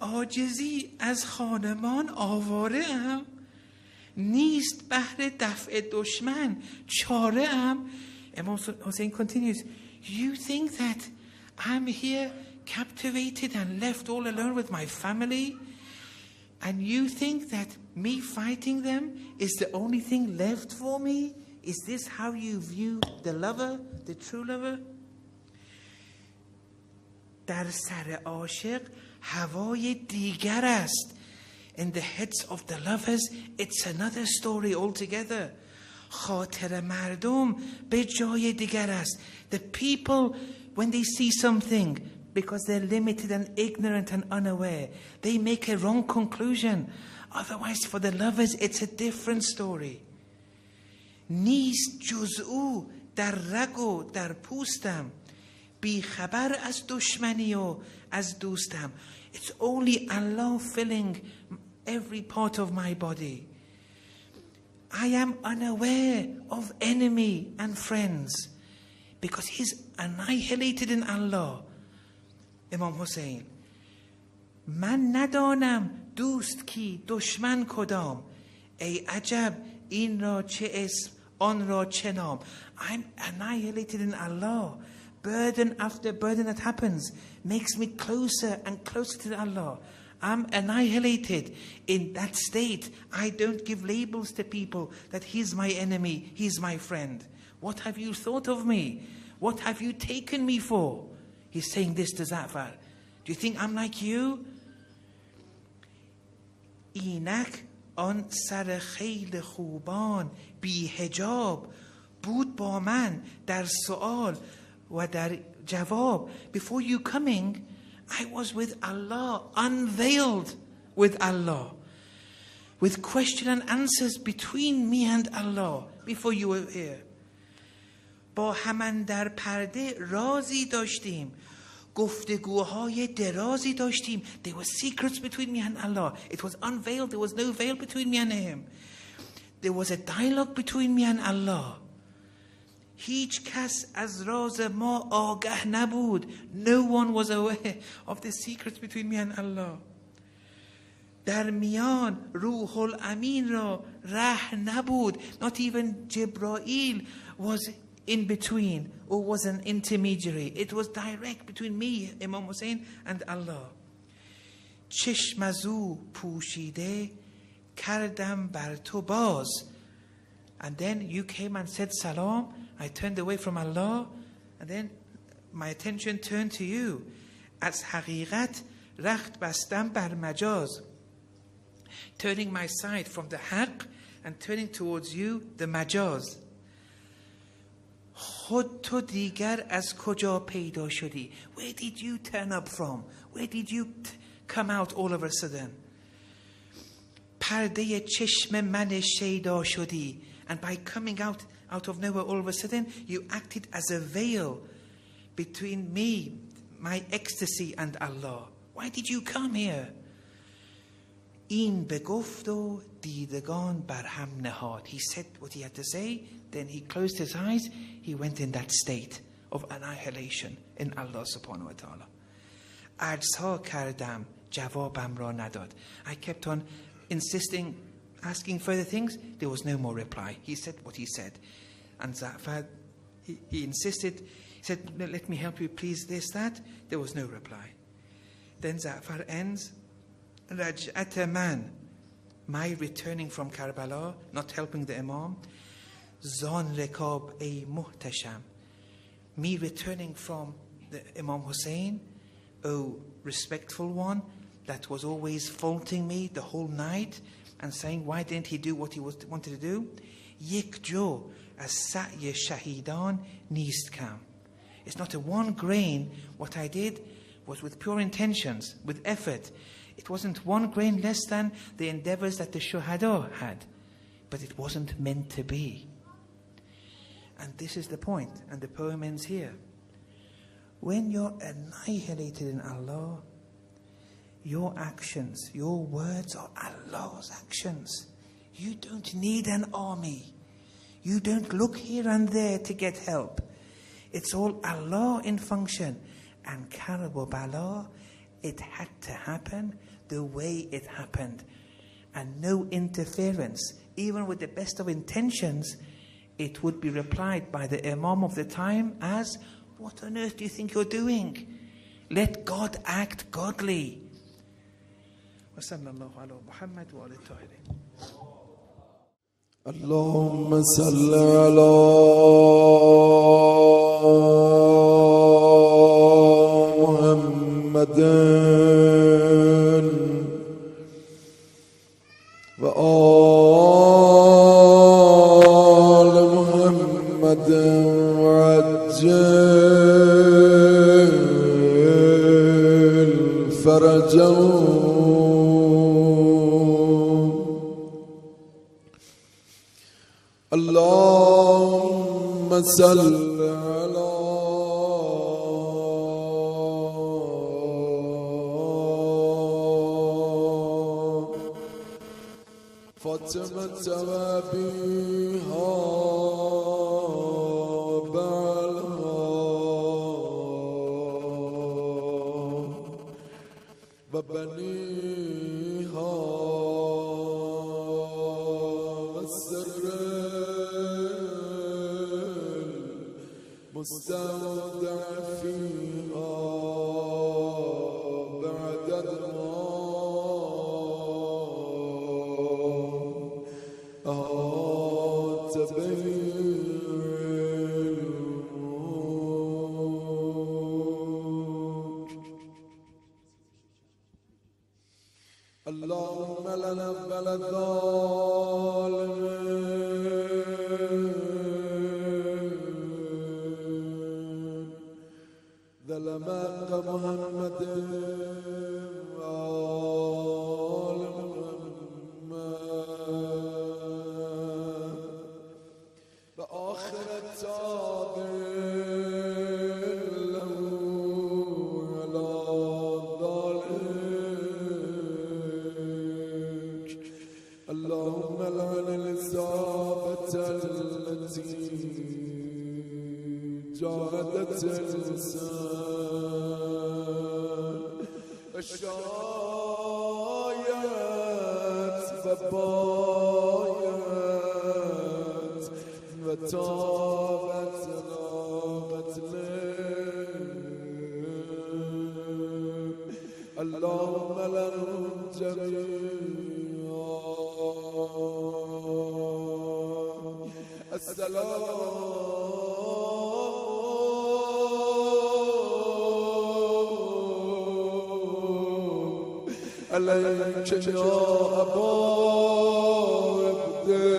عاجزی از خانمان آواره ام نیست بهر دفع دشمن چاره ام. Imam Hussein continues, you think that I'm here captivated and left all alone with my family, and you think that me fighting them is the only thing left for me? Is this how you view the lover, the true lover? در سر عاشق هوای دیگر است. In the heads of the lovers, it's another story altogether. خاطر مردم به جای دیگر است. The people, when they see something, because they're limited and ignorant and unaware, they make a wrong conclusion. Otherwise, for the lovers, it's a different story. نیست جز او در رگ و در پوستم بی خبر از دشمنی و از دوستم. It's only Allah filling every part of my body. I am unaware of enemy and friends because he's annihilated in Allah. Imam Hussein, من ندانم دوست کی دشمن کدام ای عجب این را چه اسم آن را چه نام. I'm annihilated in Allah. Burden after burden that happens makes me closer and closer to Allah. I'm annihilated in that state. I don't give labels to people that he's my enemy, he's my friend. What have you thought of me? What have you taken me for? He's saying this to Za'far. Do you think I'm like you? اینک آن سر خیل خوبان بی حجاب بود با من در سؤال و در جواب. Before you coming, I was with Allah, unveiled with Allah, with question and answers between me and Allah before you were here. با همان در پرده رازی داشتیم گفتگوهای درازی داشتیم. There were secrets between me and Allah. It was unveiled. There was no veil between me and him. There was a dialogue between me and Allah. هیچ کس از راز ما آگه نبود. No one was aware of the secrets between me and Allah. در میان روح الامین را ره نبود. Not even Jibreel was in between or was an intermediary. It was direct between me, Imam Hussein, and Allah. چشم از او پوشیده کردم بر تو باز. And then you came and said salam. I turned away from Allah, and then my attention turned to you. از حقیقت رخت بستم بر مجاز. Turning my side from the haqq and turning towards you, the majaz. خود تو دیگر از کجا پیدا شدی? Where did you turn up from? Where did you come out all of a sudden? پرده چشم من شیدا شدی. And by coming out of nowhere all of a sudden, you acted as a veil between me, my ecstasy, and Allah. Why did you come here? این بگفت و دیدگان بر هم نهاد. He said what he had to say, then he closed his eyes, he went in that state of annihilation in Allah subhanahu wa ta'ala. عجزها کردم جوابم را نداد. I kept on insisting, asking further things. There was no more reply. He said what he said. And Zahra, he insisted. He said, let me help you, please, this, that. There was no reply. Then Zahra ends, رجعت من, my returning from Karbala, not helping the Imam. زان رکاب ای محتشم, me returning from the Imam Hussein, oh respectful one, that was always faulting me the whole night and saying why didn't he do what he wanted to do. یک جو از سعی شهیدان نیست کم. It's not a one grain. What I did was with pure intentions, with effort. It wasn't one grain less than the endeavors that the shuhada had. But it wasn't meant to be. And this is the point. And the poem ends here. When you're annihilated in Allah, your actions, your words are Allah's actions. You don't need an army. You don't look here and there to get help. It's all Allah in function. And Karab Bala, it had to happen the way it happened. And no interference. Even with the best of intentions, it would be replied by the Imam of the time as, what on earth do you think you're doing? Let God act godly. وصلى الله على محمد وآل الطاهرين. اللهم صل على محمد وآل محمد وعجل فرجهم. اللهم صل على فاطمة وأبيها بعلها وبنيها مستودع فيها بعدد ما أحاط به اللهم لنا بلد ظلمك محمد وآل محمد بآخر التابع له على ذلك. اللهم لعن الإصابة التي جاهدت الإنسان الشايات وبايات وتابت ناقت اللهم لهم جميعا السلام عليك يا أبا عبد الله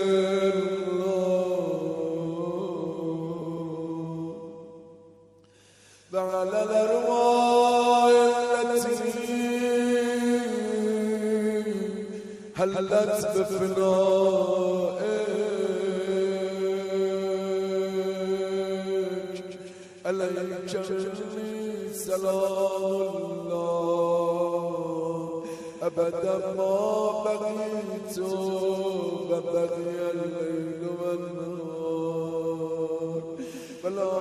وعلى الأرواح التي هلت بفنائك عليك سلام الله أبدا ما بقيت وبقي الليل والنهار فلا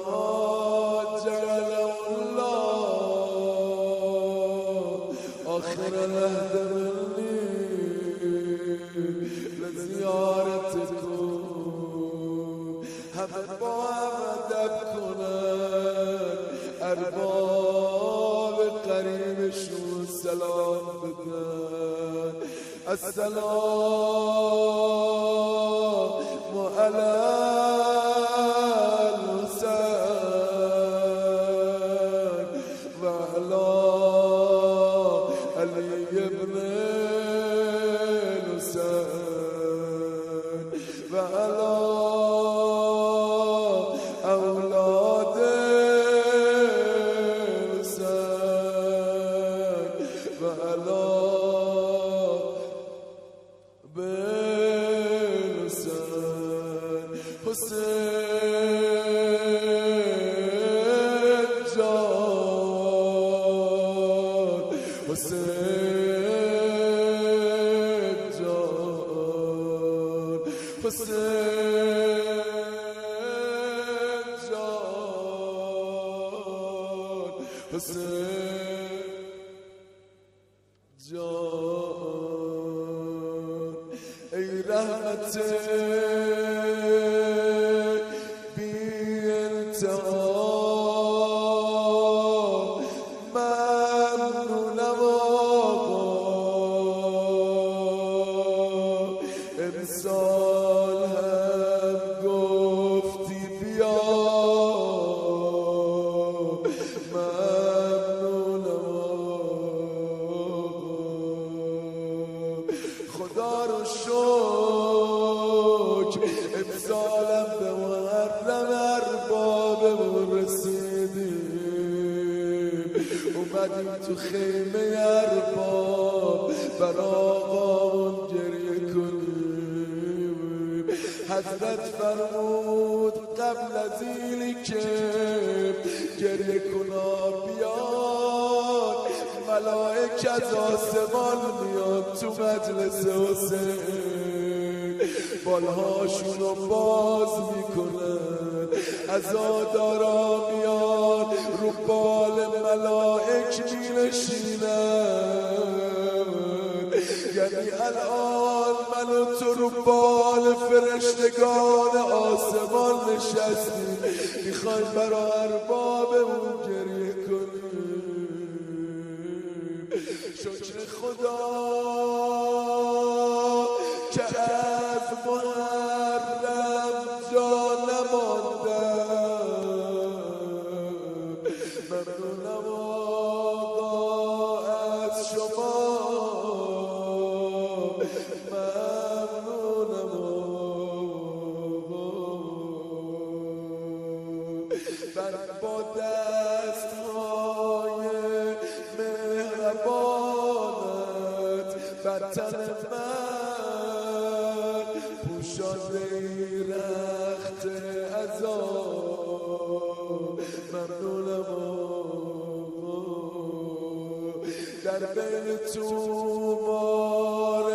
همه با هم ادب کنن، ارباب قریبشون سلام بدن. السلام علی الحسین و علی علی ابن الحسین و علی اولاد الحسین و علی بالحسین. حسین جان، حسین جان، حسین جان، حسین جان. ای رحمت بی انتها ممنونم آقا، امسال هم گفتی بیا، ممنونم آقا. خدا رو شکر امسالم به محرم اربابمون رسیدیم، اومدیم تو خیمه ارباب بر آقامون گریه کنیم. حضرت فرمود قبل از اینی که گریه کنا بیاد، ملائک از آسمان میاد تو مجلس حسین، بالهاشون رو باز میکنن، عزادارا میاد رو بال ملائک مینشینن. یعنی الان من و تو رو بال فرشتگان آسمان نشستیم، میخوایم برای اربابمون گریه کنیم. شکر خدا که از محرم جا نماندم. ممنونم آقا از شما، ممنونم آقا. با دست‌های مهربانت بر تن من پوشانده ای رخت عذاب، ممنونم آقا. در بین تومار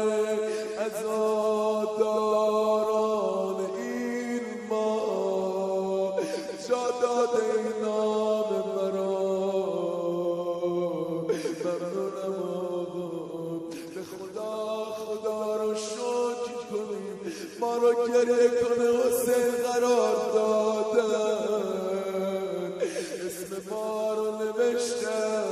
عزاداران این ما جا داده ای نام مرا، ممنونم آقا. به خدا رو شکر کنیم، ما رو گریه کنه حسین قرار دادن، اسم ما رو نوشتن.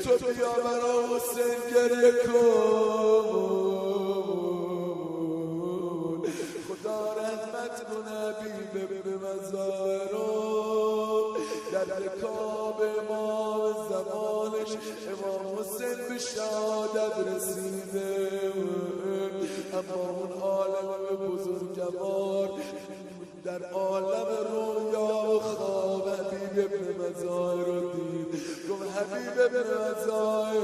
تو بیا برا حسین گریه کن. خدا رحمت کن حبیب ابن مزارو، در رکاب امام زمانش امام حسین به شهادت رسیده، اما اون عالم بزرگوار در عالم رویا و خواب حبیب ابن مزار رو دید. گفت حبیب ابن مزار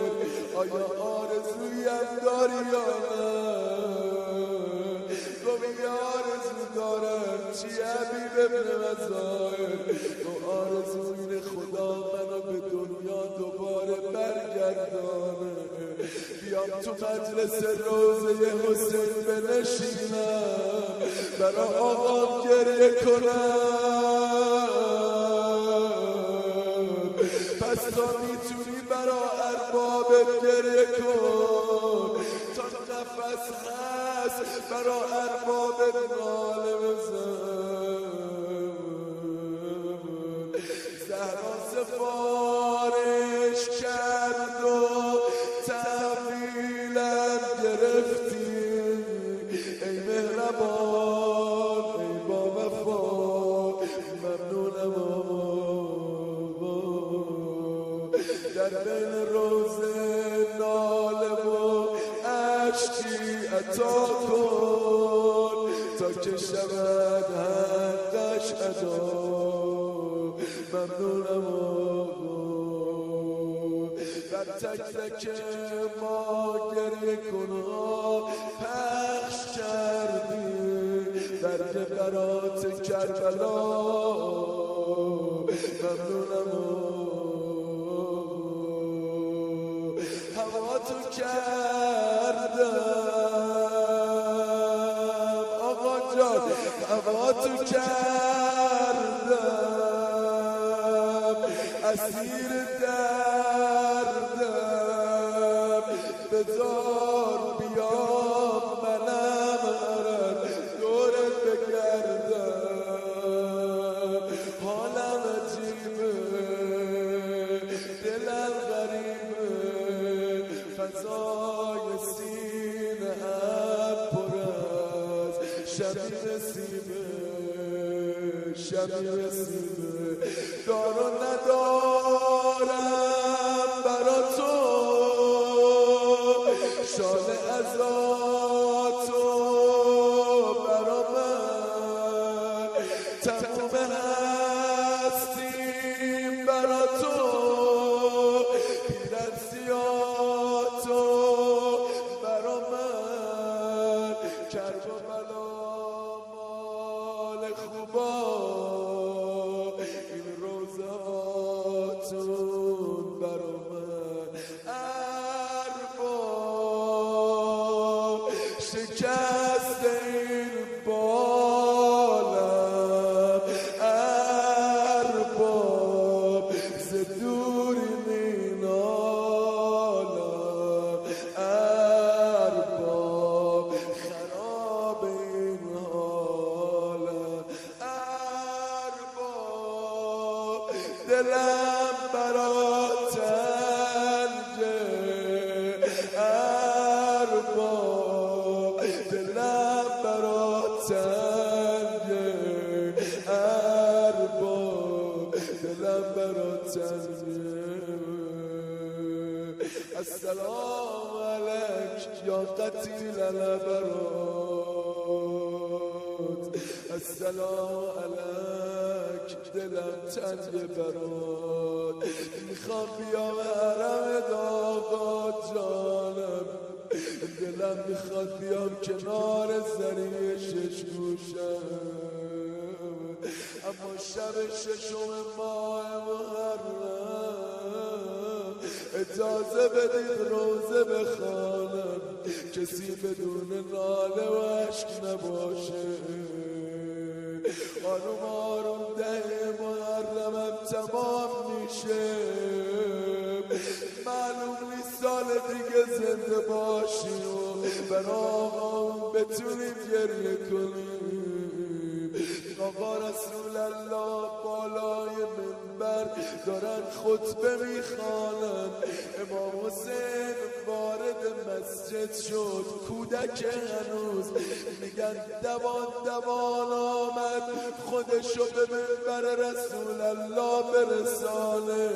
آیا آرزویم داری یا نه؟ گفت یه آرزو دارم. چی حبیب ابن مزار؟ گفت آرزو اینه خدا منو به دنیا دوباره برگردانه، بیام تو مجلس روزه حسین بنشینم، برا آقام گریه کنم. پس تا میتونی برا اربابت گریه کن تا نفس دست برا ارباب ناله بزن. زهرا سفارش کرد و تحویلم گرفتی، ای مهربان ای با وفا ممنونم. در بین روزه ناله و عشقی عطا کن تا که شود حقش ادا. ممنونم. در تک تک ما گریه کنها پخش کردی، درد برات کربلا. ممنونم. هوا تو کردم آقا جان، هوا تو کردم، اسیر دردم، بذار بیام منم دورت بگردم. حالم عجیبه دلم غریبه، فضای سینه ام پر از شبیه سیبه، شبیه سیبه. دار و ندارم برا تو، شاله ازاتو برا من، تموم هستیم برا تو، پیرنسیاتو برا من، کرب و بلا مال خوبا، این روزاتون برا من. ارباب شکست این بالم، ارباب ز دوری مینالم، ارباب خراب این حالم، ارباب دلم برا تنگه، ارباب دلم برا تنگه، ارباب دلم برا تنگه. السلام علیک یا قتیل العبرات، السلام علیک دلم تنگه برات. میخوام بیام حرم آقا جانم، دلم میخواد بیام کنار زریع شش گوشم، اما شب ششم ماه محرم اجازه بدید روزه بخوانم، کسی بدون ناله و عشق نباشه. آروم آروم ده محرمم تمام میشه، معلوم نیست سال دیگه زنده باشیم و برامون بتونیم گریه کنیم. آقا رسول الله بالای منبر دارن خطبه میخوانن، امام حسین وارد مسجد شد، کودک هنوز میگن دوان دوان آمد خودشو به منبر رسول الله برسانه،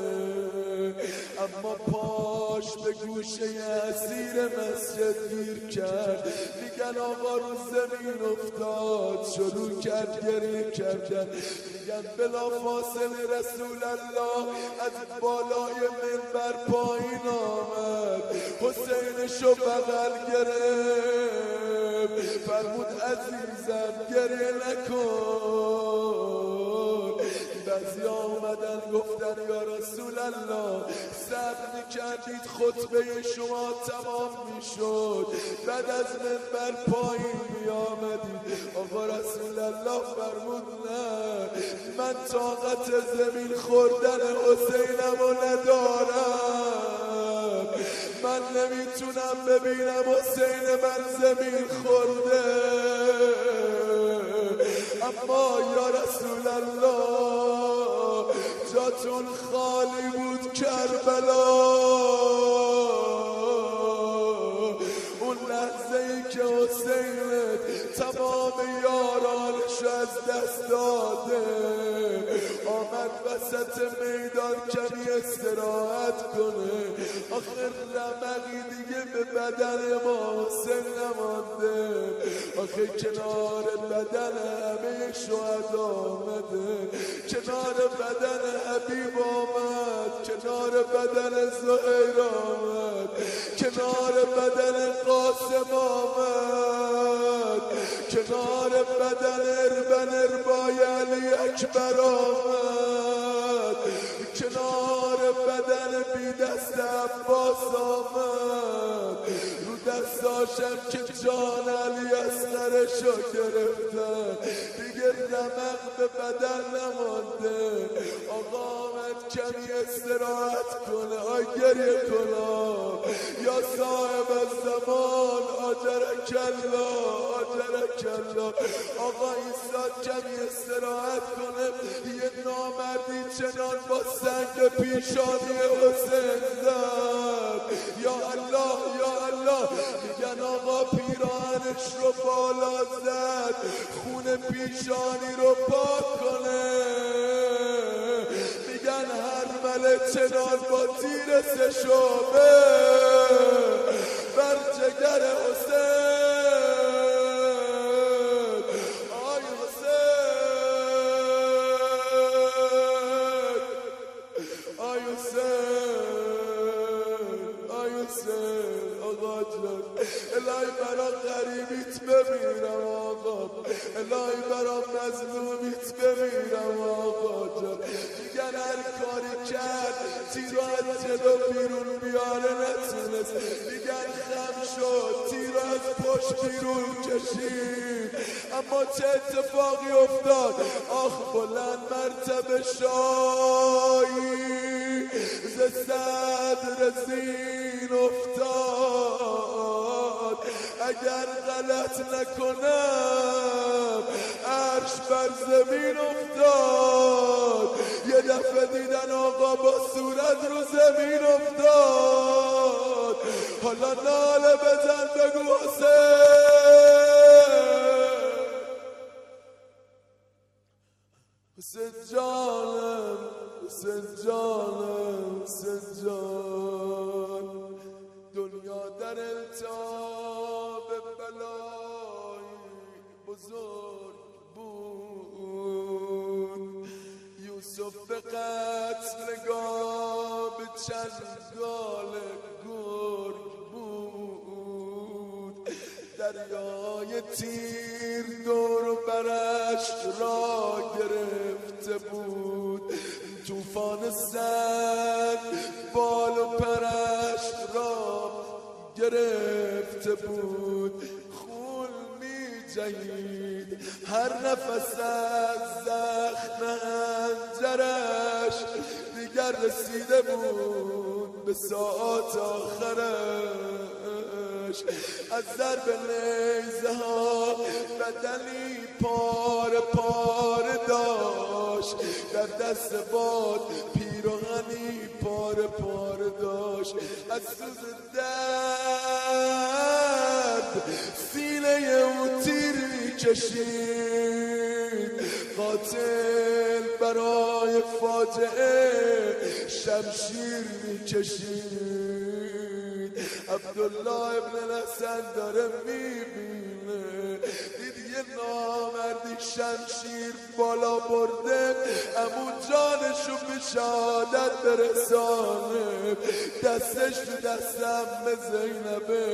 اما پاش به گوشه اسیر مسجد گیر کرد. میگن آقا رو زمین افتاد، شروع کرد گریه کردن. میگن بلا فاصله رسول الله از بالای منبر پایین آمد، حسینشو بغل گرفت، فرمود عزیزم گریه نکن. بعضی آمدن گفتن یا رسول الله صبر میکردید خطبه شما تمام میشد، بعد از منبر پایین میآمدید. آقا رسول الله فرمود نه، من طاقت زمین خوردن حسینم رو ندارم، من نمیتونم ببینم حسین من زمین خورده، اما یا رسول الله جاتون خالی بود کربلا. اون لحظه ای که حسین تمام یارانشو از دست داده آمد وسط میدان کمی استراحت کنه، آخر رمقی دیگه به بدن ما حسین نمانده، آخه کنار بدن همه شهدا آمده، کنار بدن حبیب آمد، کنار بدن زهیر آمد، کنار بدن قاسم آمد، کنار بدن اربن اربای علی اکبر آمد، کنار بدن بی دست عباس آمد، رو دستاشم که جان علی اصغرشو گرفتن، دیگه رمق به بدن نمانده. آقا آمد کمی استراحت کنه، آی گریه کنه یا صاحب الزمان آجرک الله آجرک الله. آقا ایستاد کمی استراحت کنه، یه نامردی چنان با سنگ پیشانی حسین زد، یا الله یا الله. میگن آقا پیرانش رو بالا زد خون پیشانی رو پاک کنه، میگن هر مله چنان با تیر سشوبه بر جگر حسین، آی حسین، آی حسین، آی حسین. آقا جان الهی برا غریبیت بمیرم آقا، الهی برا مظلومیت بمیرم آقا جان. میگن هر کاری کرد تیرو از جلو بیرون بیاره نتونست، میگن خم شد تیرو از پشت بیرون کشید، اما چه اتفاقی افتاد؟ آخ بلند مرتبه شایی ز صدر زین افتاد، اگر غلط نکنم عرش بر زمین افتاد، یه دفعه دیدن آقا با صورت رو زمین افتاد. حالا ناله بزن بگو حسین، حسین جانم، حسین جانم، حسین جان. دنیا در التهاب بلای بزرگ بود، یوسف به قتل نگاه به چنگال گرگ بود، دریای تیر دور و برش را گرفته بود، طوفان سد بال و پرش را گرفته بود، خون می جهید هر نفس از زخم حنجرش، دیگر رسیده بود به ساعات آخرش، از ضرب نیزه ها بدنی پاره پاره داشت، در دست باد پیراهنی پاره پاره داشت، از سوز درد سینه او تیر میکشید، قاتل برای فاجعه شمشیر میکشید. عبدالله ابن الحسن داره میبینه، دید یه نامردی شمشیر بالا برده امو جانشو به شهادت برسانه، دستش تو دست عمه زینبه،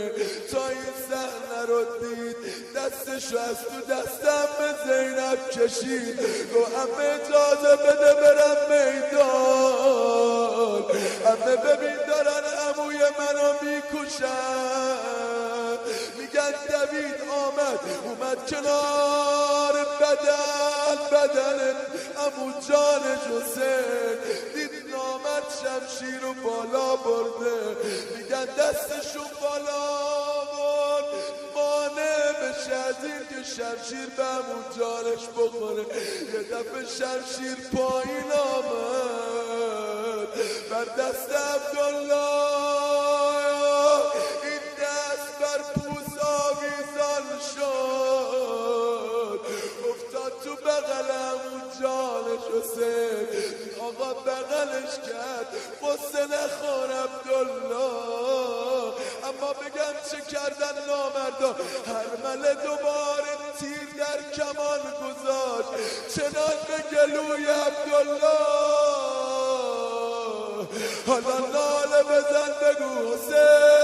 تا این صحنه رو دید دستشو از تو دست عمه زینب کشید، گو عمه اجازه بده برم میدان، عمه ببین دارن عموی منو میکشن. میگن دوید اومد کنار بدن عمو جان حسین، دید نامرد شمشیر رو بالا برده، میگن دستشو بالا برد مانع بشه از این که شمشیر به همون جانش بخوره. یه دفعه شمشیر پایین آمد بر دست عبدالله، این دست بر پوست آویزان شد، افتاد تو بغل همون جانش حسین. آقا بغلش کرد قصه نخور عبدالله. اما بگم چه کردن نامردا، هرمله دوباره تیر در کمان گذاشت چنان به گلوی عبدالله. حالا ناله بزن بگو حسین